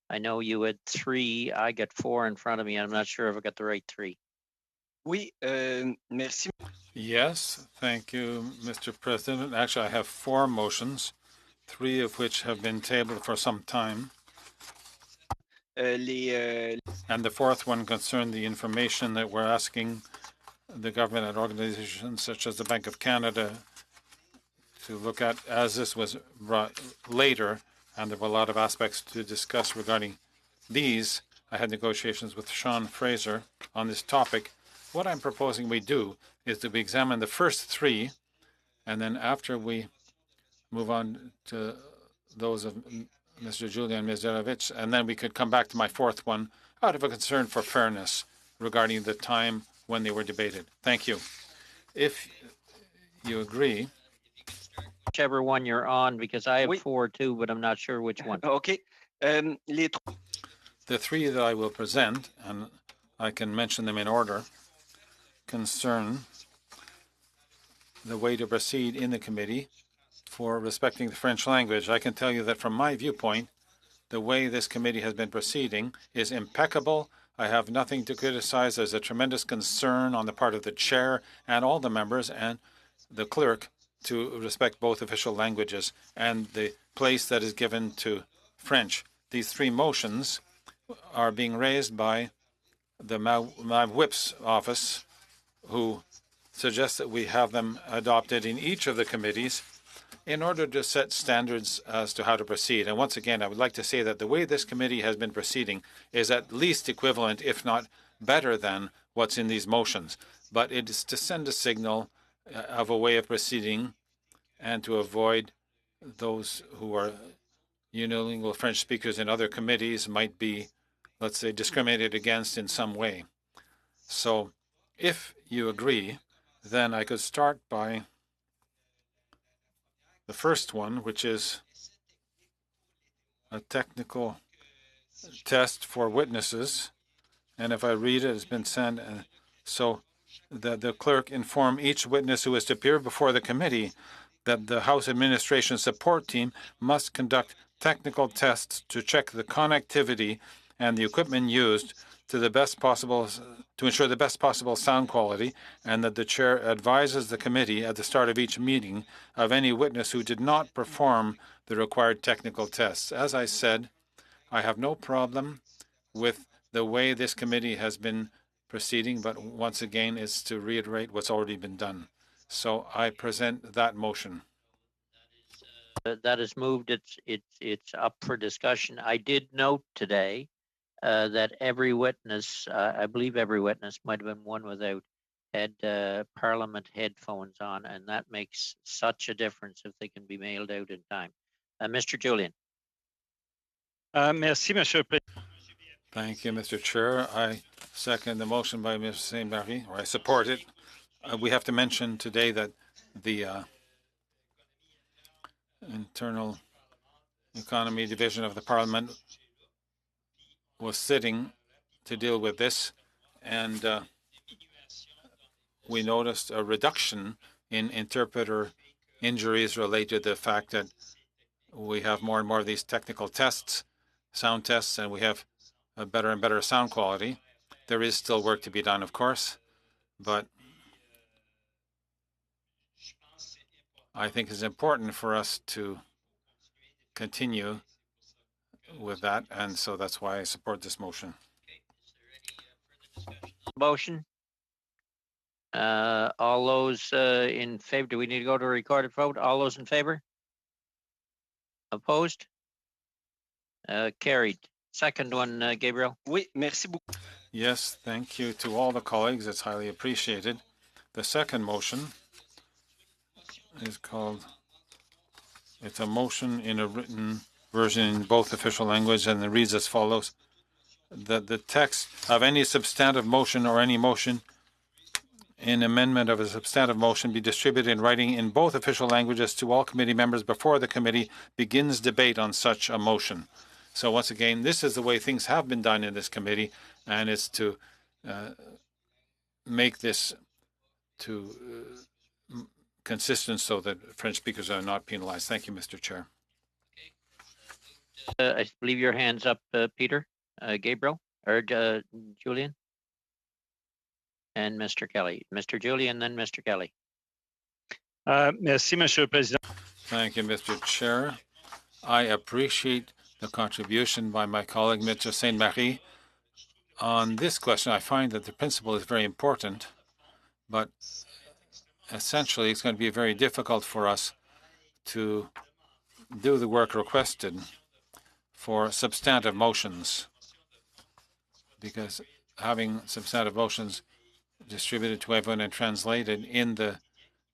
I know you had 3. I got 4 in front of me. I'm not sure if I got the right 3. Oui, merci. Yes, thank you, Mr. President. Actually, I have 4 motions, 3 of which have been tabled for some time. And the 4th one concerned the information that we're asking the government and organizations such as the Bank of Canada to look at, as this was brought later, and there were a lot of aspects to discuss regarding these. I had negotiations with Sean Fraser on this topic. What I'm proposing we do is that we examine the first 3, and then after we move on to those of Mr. Julian Mizderovich, and then we could come back to my 4th one out of a concern for fairness regarding the time when they were debated. Thank you. If you agree. Whichever one you're on, because I have 4 too, but I'm not sure which one. Okay. The 3 that I will present, and I can mention them in order, concern the way to proceed in the committee for respecting the French language. I can tell you that from my viewpoint, the way this committee has been proceeding is impeccable. I have nothing to criticize. There's a tremendous concern on the part of the chair and all the members and the clerk to respect both official languages and the place that is given to French. These 3 motions are being raised by my whip's office, who suggests that we have them adopted in each of the committees in order to set standards as to how to proceed. And once again, I would like to say that the way this committee has been proceeding is at least equivalent, if not better than what's in these motions. But it is to send a signal of a way of proceeding and to avoid those who are unilingual French speakers in other committees might be, let's say, discriminated against in some way. So if you agree, then I could start by the first one, which is a technical test for witnesses. And if I read it, it's been sent. So that the clerk inform each witness who is to appear before the committee that the House Administration Support Team must conduct technical tests to check the connectivity and the equipment used to ensure the best possible sound quality, and that the chair advises the committee at the start of each meeting of any witness who did not perform the required technical tests. As I said, I have no problem with the way this committee has been proceeding, but once again, it's to reiterate what's already been done. So I present that motion. That is moved. It's up for discussion. I did note today that every witness, I believe every witness, might have been one without, had Parliament headphones on, and that makes such a difference if they can be mailed out in time. Mr. Julian. Merci, Monsieur le Président. Thank you, Mr. Chair. I second the motion by Mr. Saint-Marie, or I support it. We have to mention today that the Internal Economy Division of the Parliament was sitting to deal with this, and we noticed a reduction in interpreter injuries related to the fact that we have more and more of these technical tests, sound tests, and we have a better and better sound quality. There is still work to be done, of course, but I think it's important for us to continue with that, and so that's why I support this motion. Motion. All those in favor, do we need to go to a recorded vote? All those in favor? Opposed? Carried. Second one, Gabriel. Oui, merci beaucoup. Yes, thank you to all the colleagues. It's highly appreciated. The second motion is called, it's a motion in a written version in both official language, and it reads as follows. The text of any substantive motion or any motion in amendment of a substantive motion be distributed in writing in both official languages to all committee members before the committee begins debate on such a motion. So once again, this is the way things have been done in this committee, and it's to make this consistent so that French speakers are not penalized. Thank you, Mr. Chair. I believe your hand's up, Peter, Gabriel, or Julian, and Mr. Kelly. Mr. Julian, then Mr. Kelly. Merci, Monsieur le Président. Thank you, Mr. Chair. I appreciate the contribution by my colleague, Mr. Saint-Marie. On this question, I find that the principle is very important, but essentially it's going to be very difficult for us to do the work requested for substantive motions, because having substantive motions distributed to everyone and translated in the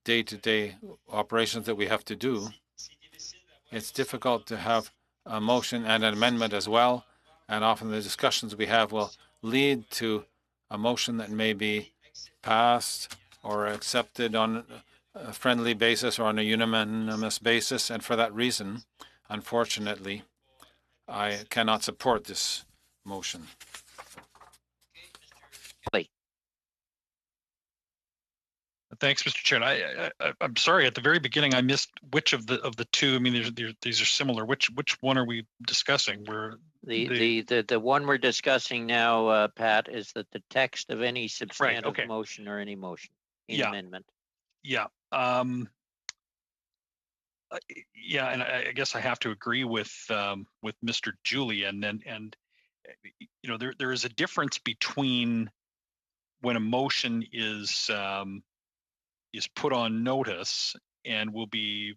day-to-day operations that we have to do, it's difficult to have a motion and an amendment as well, and often the discussions we have will lead to a motion that may be passed or accepted on a friendly basis or on a unanimous basis, and for that reason, unfortunately, I cannot support this motion. Thanks, Mr. Chair. I'm sorry. At the very beginning, I missed which of the two. I mean, these are similar. Which one are we discussing? The one we're discussing now, Pat, is that the text of any substantive okay. motion or any motion in amendment. Yeah. Yeah, and I guess I have to agree with Mr. Julian, and you know, there is a difference between when a motion is put on notice and will be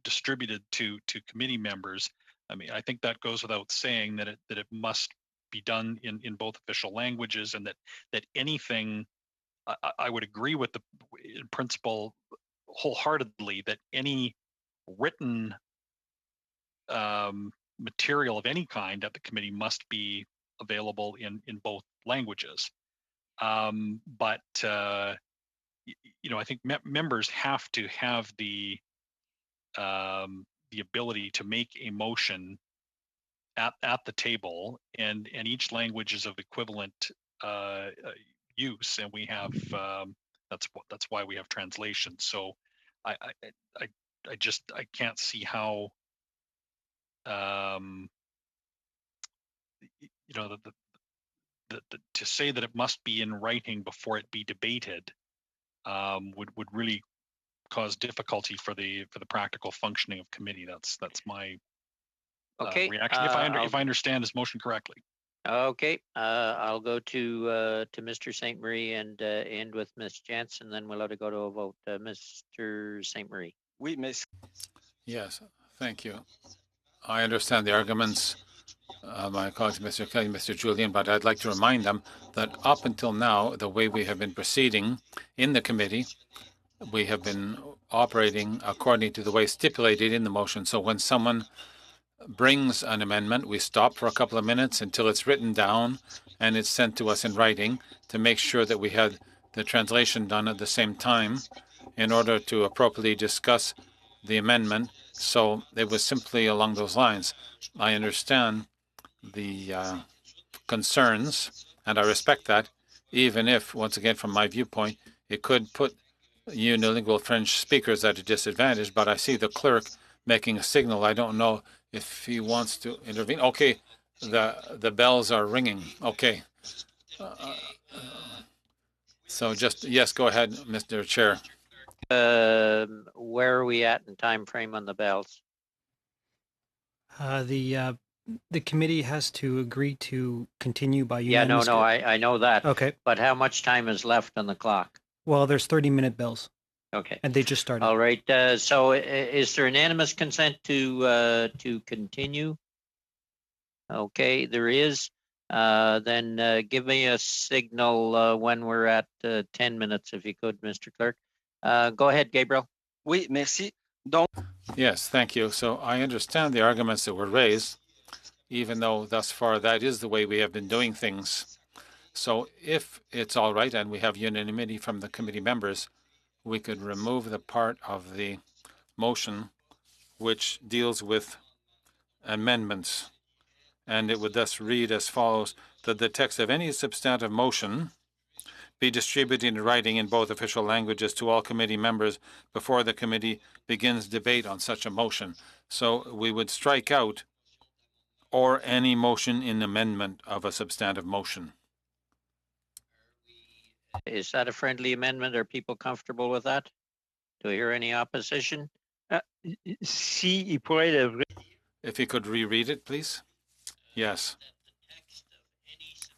distributed to committee members. I mean, I think that goes without saying that it must be done in both official languages, and that anything, I would agree with in principle wholeheartedly, that any written material of any kind at the committee must be available in both languages. But you know, I think members have to have the ability to make a motion at the table, and each language is of equivalent use, and we have that's why we have translation. So I can't see how to say that it must be in writing before it be debated would really cause difficulty for the practical functioning of committee. That's my reaction. If I understand his motion correctly. Okay, I'll go to Mr. St. Marie and end with Ms. Jansen, then we'll let it go to a vote. Mr. St. Marie. Oui, mais... Yes, thank you. I understand the arguments of my colleagues, Mr. Kelly and Mr. Julian, but I'd like to remind them that up until now, the way we have been proceeding in the committee, we have been operating according to the way stipulated in the motion. So when someone brings an amendment, we stop for a couple of minutes until it's written down and it's sent to us in writing to make sure that we had the translation done at the same time in order to appropriately discuss the amendment. So it was simply along those lines. I understand the concerns, and I respect that, even if, once again, from my viewpoint, it could put unilingual French speakers at a disadvantage, but I see the clerk making a signal. I don't know if he wants to intervene. Okay, the bells are ringing. Okay. So just, yes, go ahead, Mr. Chair. Where are we at in time frame on the bells? The committee has to agree to continue by Yeah, unanimous. no, I know that. Okay. But how much time is left on the clock? Well, there's 30-minute bells. Okay. And they just started. All right. So is there unanimous consent to continue? Okay, there is. Then give me a signal when we're at 10 minutes, if you could, Mr. Clerk. Go ahead, Gabriel. Oui, merci. Donc... Yes, thank you. So I understand the arguments that were raised, even though thus far that is the way we have been doing things. So if it's all right and we have unanimity from the committee members, we could remove the part of the motion which deals with amendments. And it would thus read as follows, that the text of any substantive motion be distributed in writing in both official languages to all committee members before the committee begins debate on such a motion. So we would strike out or any motion in amendment of a substantive motion. Is that a friendly amendment? Are people comfortable with that? Do I hear any opposition? If you could reread it, please. Yes.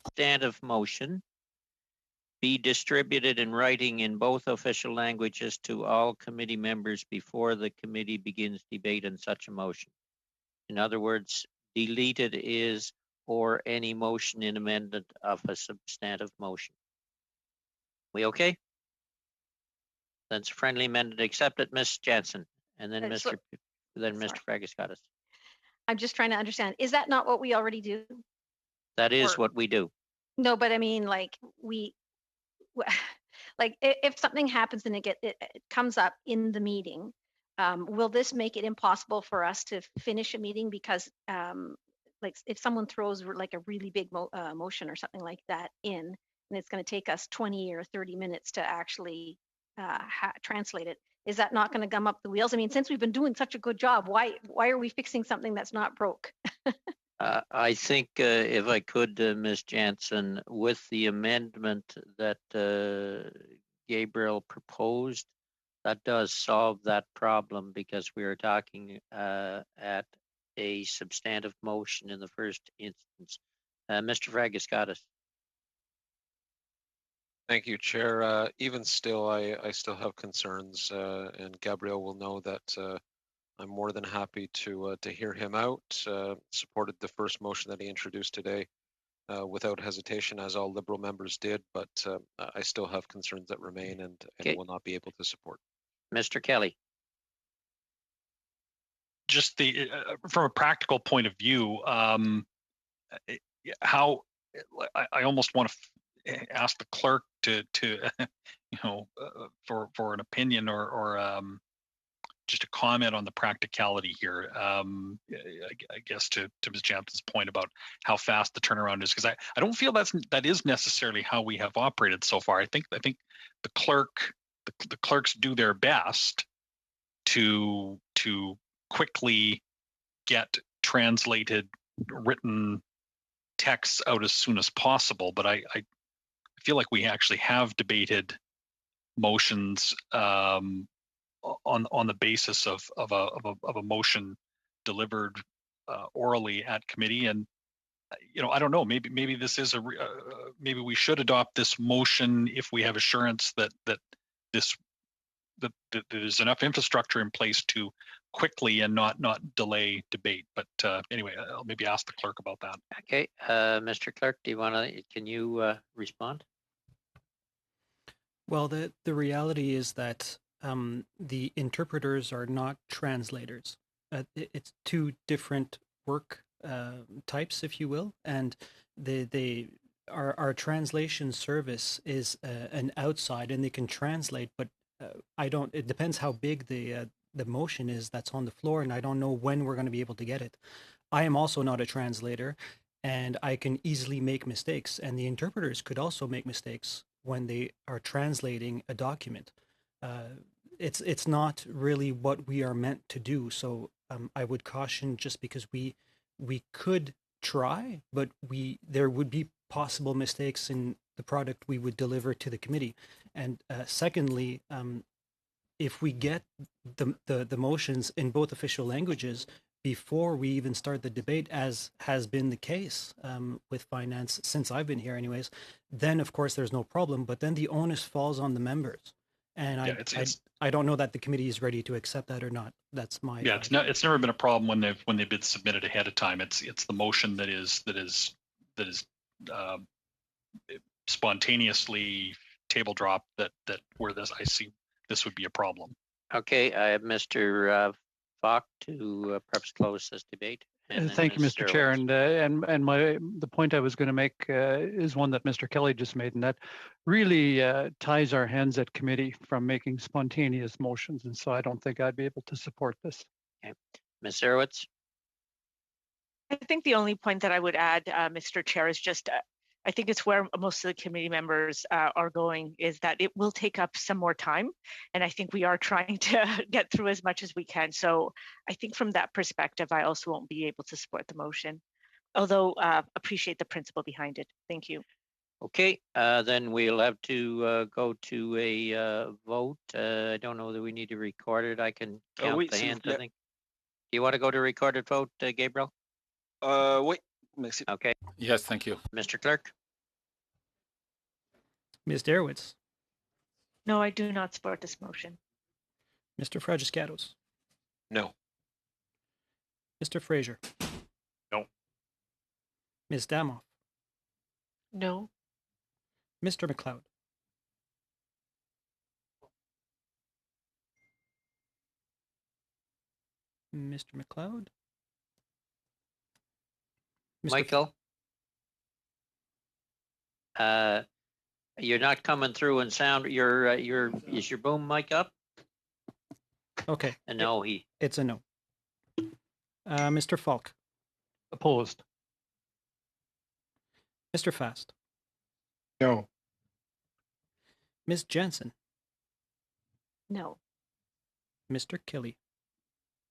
Substantive motion be distributed in writing in both official languages to all committee members before the committee begins debate on such a motion. In other words, deleted is or any motion in amendment of a substantive motion. We okay? That's a friendly amendment. Accept it, Ms. Jansen, and then Mr. Fragaskatis. I'm just trying to understand. Is that not what we already do? That is what we do. No, but I mean, like like if something happens and it comes up in the meeting, will this make it impossible for us to finish a meeting because like if someone throws like a really big motion or something like that in, and it's going to take us 20 or 30 minutes to actually translate it, is that not going to gum up the wheels? I mean, since we've been doing such a good job, why are we fixing something that's not broke? I think if I could, Ms. Jansen, with the amendment that Gabriel proposed, that does solve that problem because we are talking at a substantive motion in the first instance. Mr. Fragaskatis. Thank you, Chair. Even still, I still have concerns, and Gabriel will know that I'm more than happy to hear him out. Supported the first motion that he introduced today without hesitation, as all Liberal members did, but I still have concerns that remain and will not be able to support. Mr. Kelly. Just from a practical point of view, how I almost want to ask the clerk to for an opinion or just a comment on the practicality here. I guess to Ms. Jansen's point about how fast the turnaround is, because I don't feel that is necessarily how we have operated so far. I think the clerks do their best to quickly get translated written texts out as soon as possible, but I feel like we actually have debated motions on the basis of a motion delivered orally at committee. And I don't know, maybe this is maybe we should adopt this motion if we have assurance that there's enough infrastructure in place to quickly and not delay debate. But anyway, I'll maybe ask the clerk about that. Okay, Mr. Clerk, can you respond? Well, the reality is that the interpreters are not translators. It's two different work types, if you will, and our translation service is an outside, and they can translate, but it depends how big the motion is that's on the floor, and I don't know when we're going to be able to get it. I am also not a translator, and I can easily make mistakes, and the interpreters could also make mistakes when they are translating a document. It's not really what we are meant to do, so I would caution, just because we could try, but there would be possible mistakes in the product we would deliver to the committee. And secondly, if we get the motions in both official languages before we even start the debate, as has been the case with finance since I've been here anyways, then of course there's no problem, but then the onus falls on the members. And I don't know that the committee is ready to accept that or not. That's my it's never been a problem when they've been submitted ahead of time. It's the motion that is spontaneously table drop that where I see this would be a problem. Okay, I have Mr. Falk to perhaps close this debate. Thank you, Mr. Chair. And the point I was going to make is one that Mr. Kelly just made, and that really ties our hands at committee from making spontaneous motions. And so I don't think I'd be able to support this. Okay. Ms. Serowitz? I think the only point that I would add, Mr. Chair, is just I think it's where most of the committee members are going, is that it will take up some more time. And I think we are trying to get through as much as we can. So I think from that perspective, I also won't be able to support the motion, although appreciate the principle behind it. Thank you. Okay, then we'll have to go to a vote. I don't know that we need to record it. I can count the hands, I think. Do you want to go to recorded vote, Gabriel? Oui. Merci. Okay. Yes, thank you. Mr. Clerk? Ms. Derowitz? No, I do not support this motion. Mr. Fragiscatos? No. Mr. Fraser? No. Ms. Damoff? No. Mr. McLeod? Mr. McLeod? Michael? You're not coming through in sound. Is your boom mic up? Okay. No, it's a no. Mr. Falk? Opposed. Mr. Fast? No. Ms. Jensen? No. Mr. Kelly?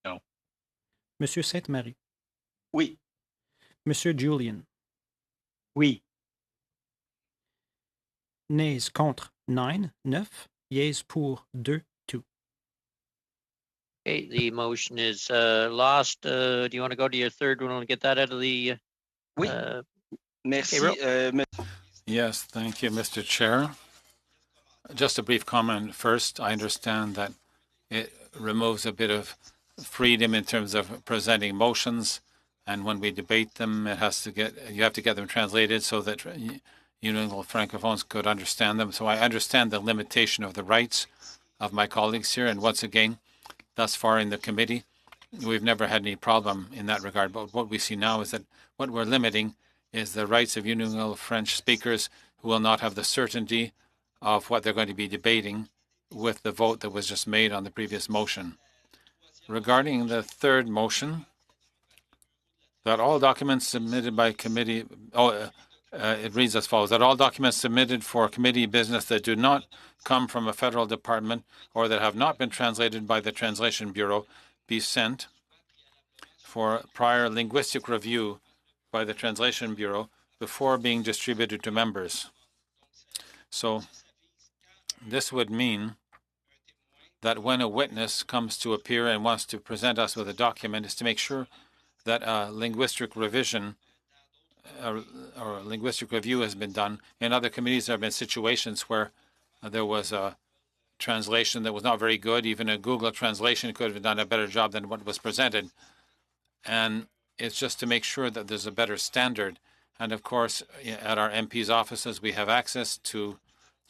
No. Monsieur Sainte-Marie? Oui. Monsieur Julian? Oui. Nays contre 9, yeas pour 2, 2. Okay, the motion is lost. Do you want to go to your third one and get that out of the... Oui. Merci. Yes, thank you, Mr. Chair. Just a brief comment first. I understand that it removes a bit of freedom in terms of presenting motions, and when we debate them, you have to get them translated so that unilingual francophones could understand them. So I understand the limitation of the rights of my colleagues here. And once again, thus far in the committee, we've never had any problem in that regard. But what we see now is that what we're limiting is the rights of unilingual French speakers who will not have the certainty of what they're going to be debating with the vote that was just made on the previous motion. Regarding the third motion, that all documents submitted by committee, it reads as follows, that all documents submitted for committee business that do not come from a federal department or that have not been translated by the Translation Bureau be sent for prior linguistic review by the Translation Bureau before being distributed to members. So this would mean that when a witness comes to appear and wants to present us with a document, is to make sure that a linguistic revision or linguistic review has been done. In other committees, there have been situations where there was a translation that was not very good. Even a Google translation could have done a better job than what was presented. And it's just to make sure that there's a better standard. And of course, at our MP's offices, we have access to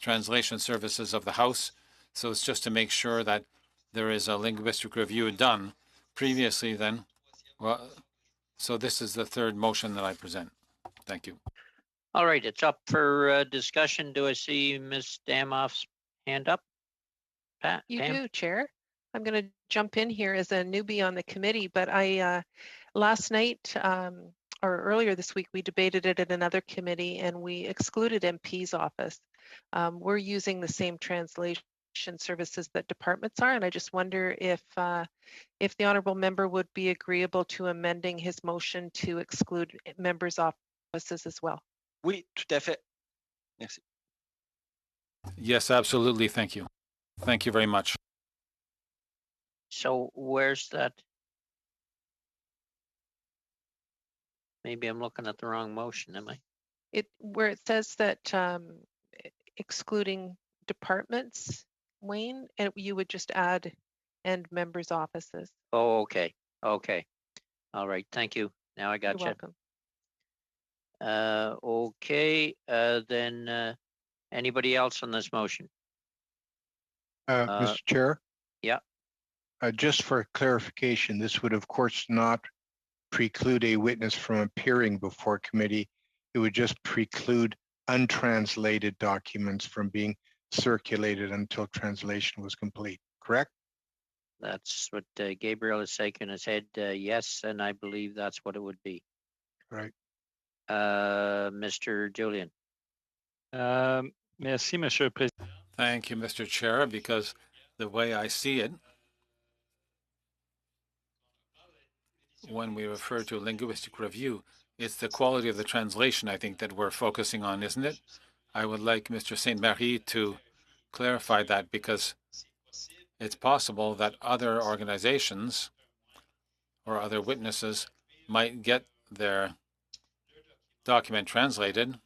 translation services of the House. So it's just to make sure that there is a linguistic review done previously then. Well, so this is the third motion that I present. Thank you. All right, it's up for discussion. Do I see Ms. Damoff's hand up? Pat? You Tam? do, Chair. I'm going to jump in here as a newbie on the committee, but I last night or earlier this week, we debated it at another committee and we excluded MP's office. We're using the same translation services that departments are, and I just wonder if the honourable member would be agreeable to amending his motion to exclude members' offices as well. Oui, tout à fait. Merci. Yes, absolutely. Thank you. Thank you very much. So where's that? Maybe I'm looking at the wrong motion, am I? Where it says that excluding departments, Wayne, and you would just add and members' offices. Oh, okay. Okay. All right. Thank you. Now I got You're you. welcome. Okay. Then anybody else on this motion? Mr. Chair? Yeah. Just for clarification, this would of course not preclude a witness from appearing before committee. It would just preclude untranslated documents from being circulated until translation was complete, correct? That's what Gabriel is shaking his head. Yes, and I believe that's what it would be. Right. Mr. Julian. Merci, Monsieur le Président. Thank you, Mr. Chair, because the way I see it, when we refer to linguistic review, it's the quality of the translation, I think, that we're focusing on, isn't it? I would like Mr. Saint-Marie to clarify that, because it's possible that other organizations or other witnesses might get their document translated,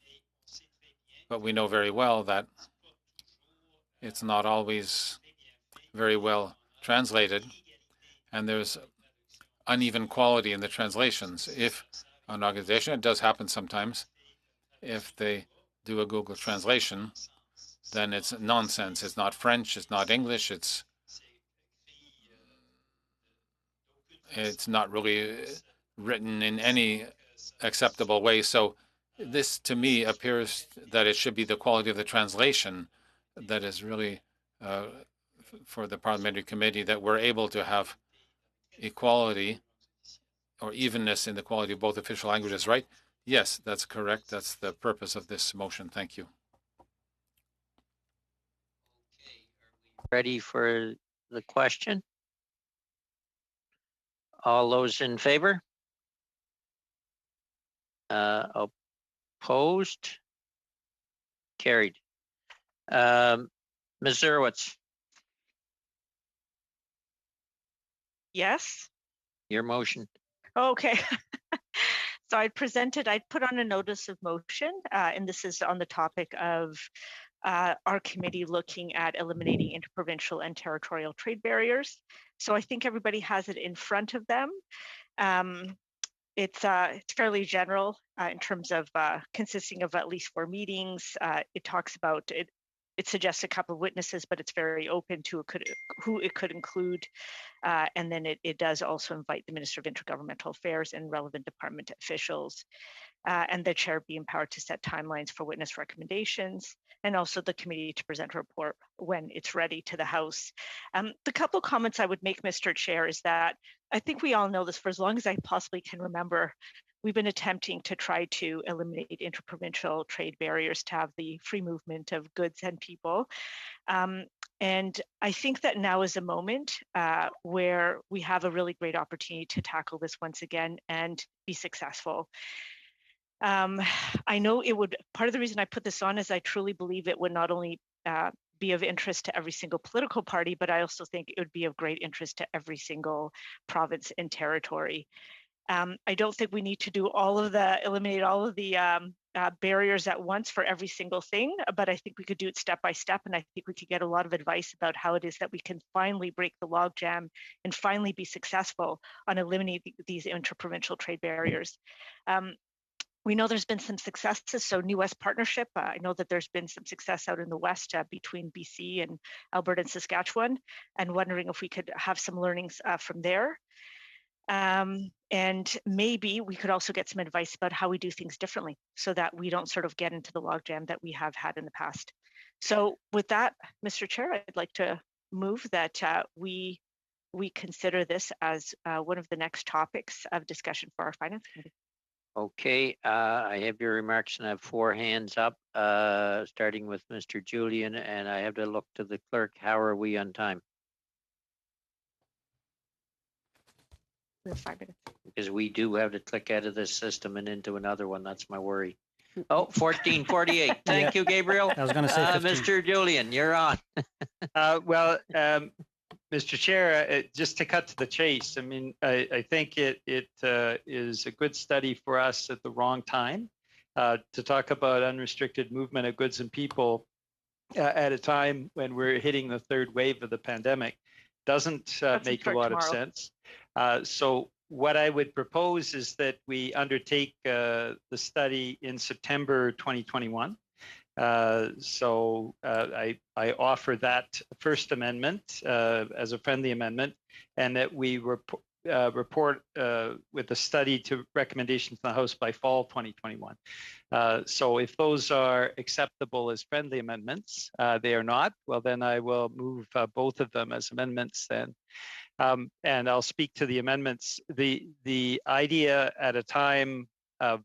but we know very well that it's not always very well translated, and there's uneven quality in the translations. If an organization, it does happen sometimes, if they do a Google translation, then it's nonsense. It's not French, it's not English, it's not really written in any acceptable way. So this, to me, appears that it should be the quality of the translation that is really for the parliamentary committee, that we're able to have equality or evenness in the quality of both official languages, right? Yes, that's correct. That's the purpose of this motion. Thank you. Ready for the question? All those in favor? Opposed? Carried. Ms. Zerwitz, Yes. your motion. Okay. So I put on a notice of motion, and this is on the topic of our committee looking at eliminating interprovincial and territorial trade barriers. So I think everybody has it in front of them. It's fairly general in terms of consisting of at least 4 meetings. It talks about it. It suggests a couple of witnesses, but it's very open to who it could include. And then it does also invite the Minister of Intergovernmental Affairs and relevant department officials, and the chair be empowered to set timelines for witness recommendations, and also the committee to present a report when it's ready to the House. The couple of comments I would make, Mr. Chair, is that I think we all know this for as long as I possibly can remember. We've been attempting to try to eliminate interprovincial trade barriers to have the free movement of goods and people. And I think that now is a moment where we have a really great opportunity to tackle this once again and be successful. I know it would, part of the reason I put this on is I truly believe it would not only be of interest to every single political party, but I also think it would be of great interest to every single province and territory. I don't think we need to do eliminate all of the barriers at once for every single thing, but I think we could do it step by step. And I think we could get a lot of advice about how it is that we can finally break the logjam and finally be successful on eliminating these interprovincial trade barriers. We know there's been some successes. So New West Partnership, I know that there's been some success out in the West between BC and Alberta and Saskatchewan, and wondering if we could have some learnings from there. And maybe we could also get some advice about how we do things differently so that we don't sort of get into the logjam that we have had in the past. So with that, Mr. Chair, I'd like to move that we consider this as one of the next topics of discussion for our Finance Committee. Okay, I have your remarks and I have 4 hands up, starting with Mr. Julian, and I have to look to the clerk. How are we on time? We have 5 minutes. Because we do have to click out of this system and into another one. That's my worry. Oh, 14:48. Thank you, Gabriel. I was going to say 15. Mr. Julian, you're on. Mr. Chair, just to cut to the chase, I mean, I think it is a good study for us at the wrong time to talk about unrestricted movement of goods and people at a time when we're hitting the 3rd wave of the pandemic. Doesn't make a lot of sense. So what I would propose is that we undertake the study in September 2021. So I offer that first amendment as a friendly amendment, and that we report with the study to recommendations in the House by fall 2021. So if those are acceptable as friendly amendments, they are not, well, then I will move both of them as amendments then. And I'll speak to the amendments. The idea at a time of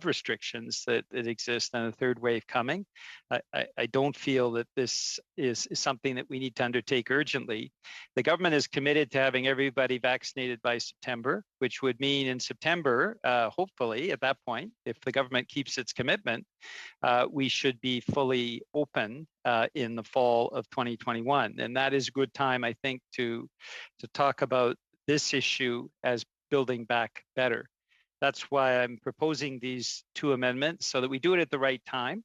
restrictions that exist and a 3rd wave coming, I don't feel that this is something that we need to undertake urgently. The government is committed to having everybody vaccinated by September, which would mean in September, hopefully at that point, if the government keeps its commitment, we should be fully open in the fall of 2021. And that is a good time, I think, to talk about this issue as building back better. That's why I'm proposing these 2 amendments so that we do it at the right time.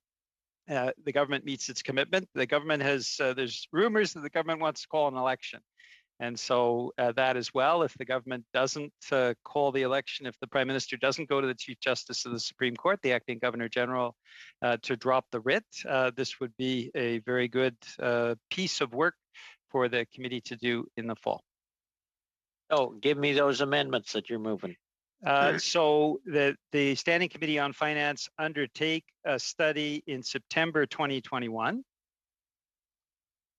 The government meets its commitment. The government has, there's rumors that the government wants to call an election. And so that as well, if the government doesn't call the election, if the Prime Minister doesn't go to the Chief Justice of the Supreme Court, the Acting Governor General, to drop the writ, this would be a very good piece of work for the committee to do in the fall. Oh, give me those amendments that you're moving. So the Standing Committee on Finance undertake a study in September 2021.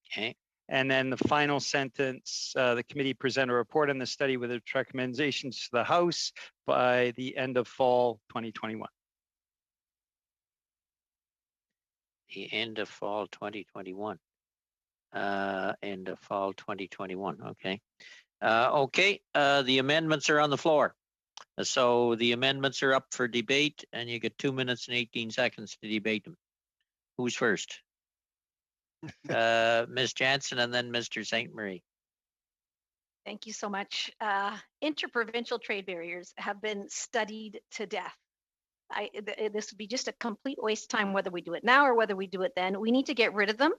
Okay. And then the final sentence, the committee present a report on the study with its recommendations to the House by the end of fall 2021. The end of fall 2021. End of fall 2021. Okay. Okay. The amendments are on the floor. So the amendments are up for debate, and you get 2 minutes and 18 seconds to debate them. Who's first? Ms. Jansen and then Mr. St. Marie. Thank you so much. Interprovincial trade barriers have been studied to death. This would be just a complete waste of time whether we do it now or whether we do it then. We need to get rid of them,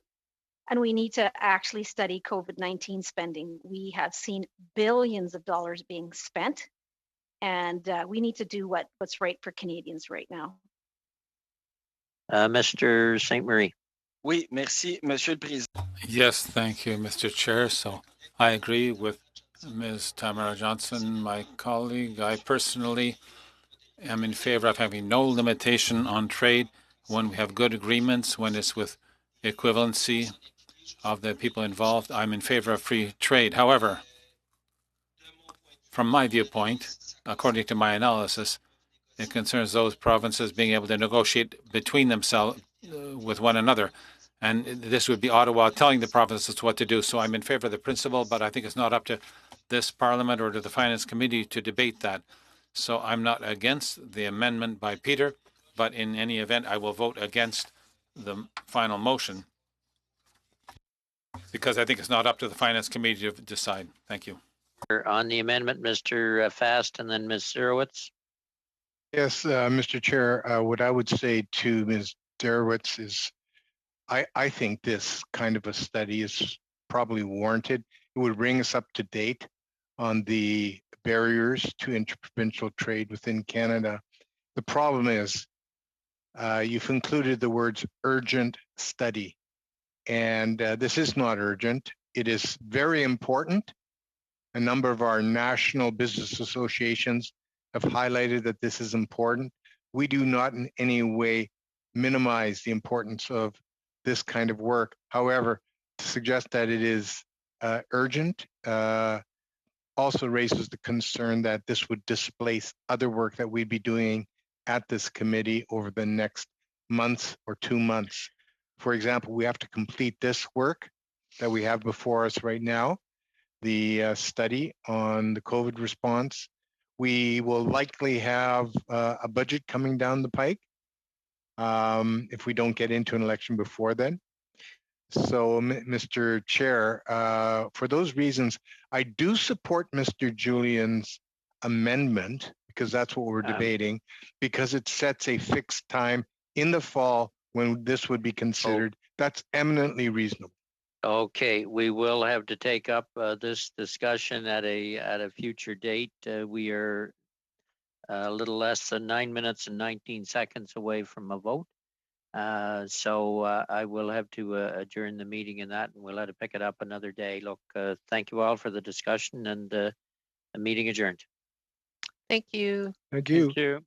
and we need to actually study COVID-19 spending. We have seen billions of dollars being spent, and we need to do what's right for Canadians right now. Mr. St. Marie. Oui, merci, Monsieur le Président. Yes, thank you, Mr. Chair. So I agree with Ms. Tamara Johnson, my colleague. I personally am in favor of having no limitation on trade when we have good agreements, when it's with equivalency of the people involved. I'm in favor of free trade. However, from my viewpoint, according to my analysis, it concerns those provinces being able to negotiate between themselves with one another. And this would be Ottawa telling the provinces what to do. So I'm in favor of the principle, but I think it's not up to this Parliament or to the Finance Committee to debate that. So I'm not against the amendment by Peter, but in any event, I will vote against the final motion because I think it's not up to the Finance Committee to decide. Thank you. On the amendment, Mr. Fast and then Ms. Zerowitz. Yes, Mr. Chair, what I would say to Ms. Derowitz is I think this kind of a study is probably warranted. It would bring us up to date on the barriers to interprovincial trade within Canada. The problem is you've included the words urgent study, and this is not urgent. It is very important. A number of our national business associations have highlighted that this is important. We do not in any way minimize the importance of this kind of work. However, to suggest that it is urgent also raises the concern that this would displace other work that we'd be doing at this committee over the next month or 2 months. For example, we have to complete this work that we have before us right now, the study on the COVID response. We will likely have a budget coming down the pike if we don't get into an election before then. So, Mr. Chair, for those reasons, I do support Mr. Julian's amendment because that's what we're debating, because it sets a fixed time in the fall when this would be considered. That's eminently reasonable. Okay, we will have to take up this discussion at a future date. We are a little less than 9 minutes and 19 seconds away from a vote. So I will have to adjourn the meeting in that, and we'll have to pick it up another day. Look, thank you all for the discussion, and the meeting adjourned. Thank you. Thank you. Thank you.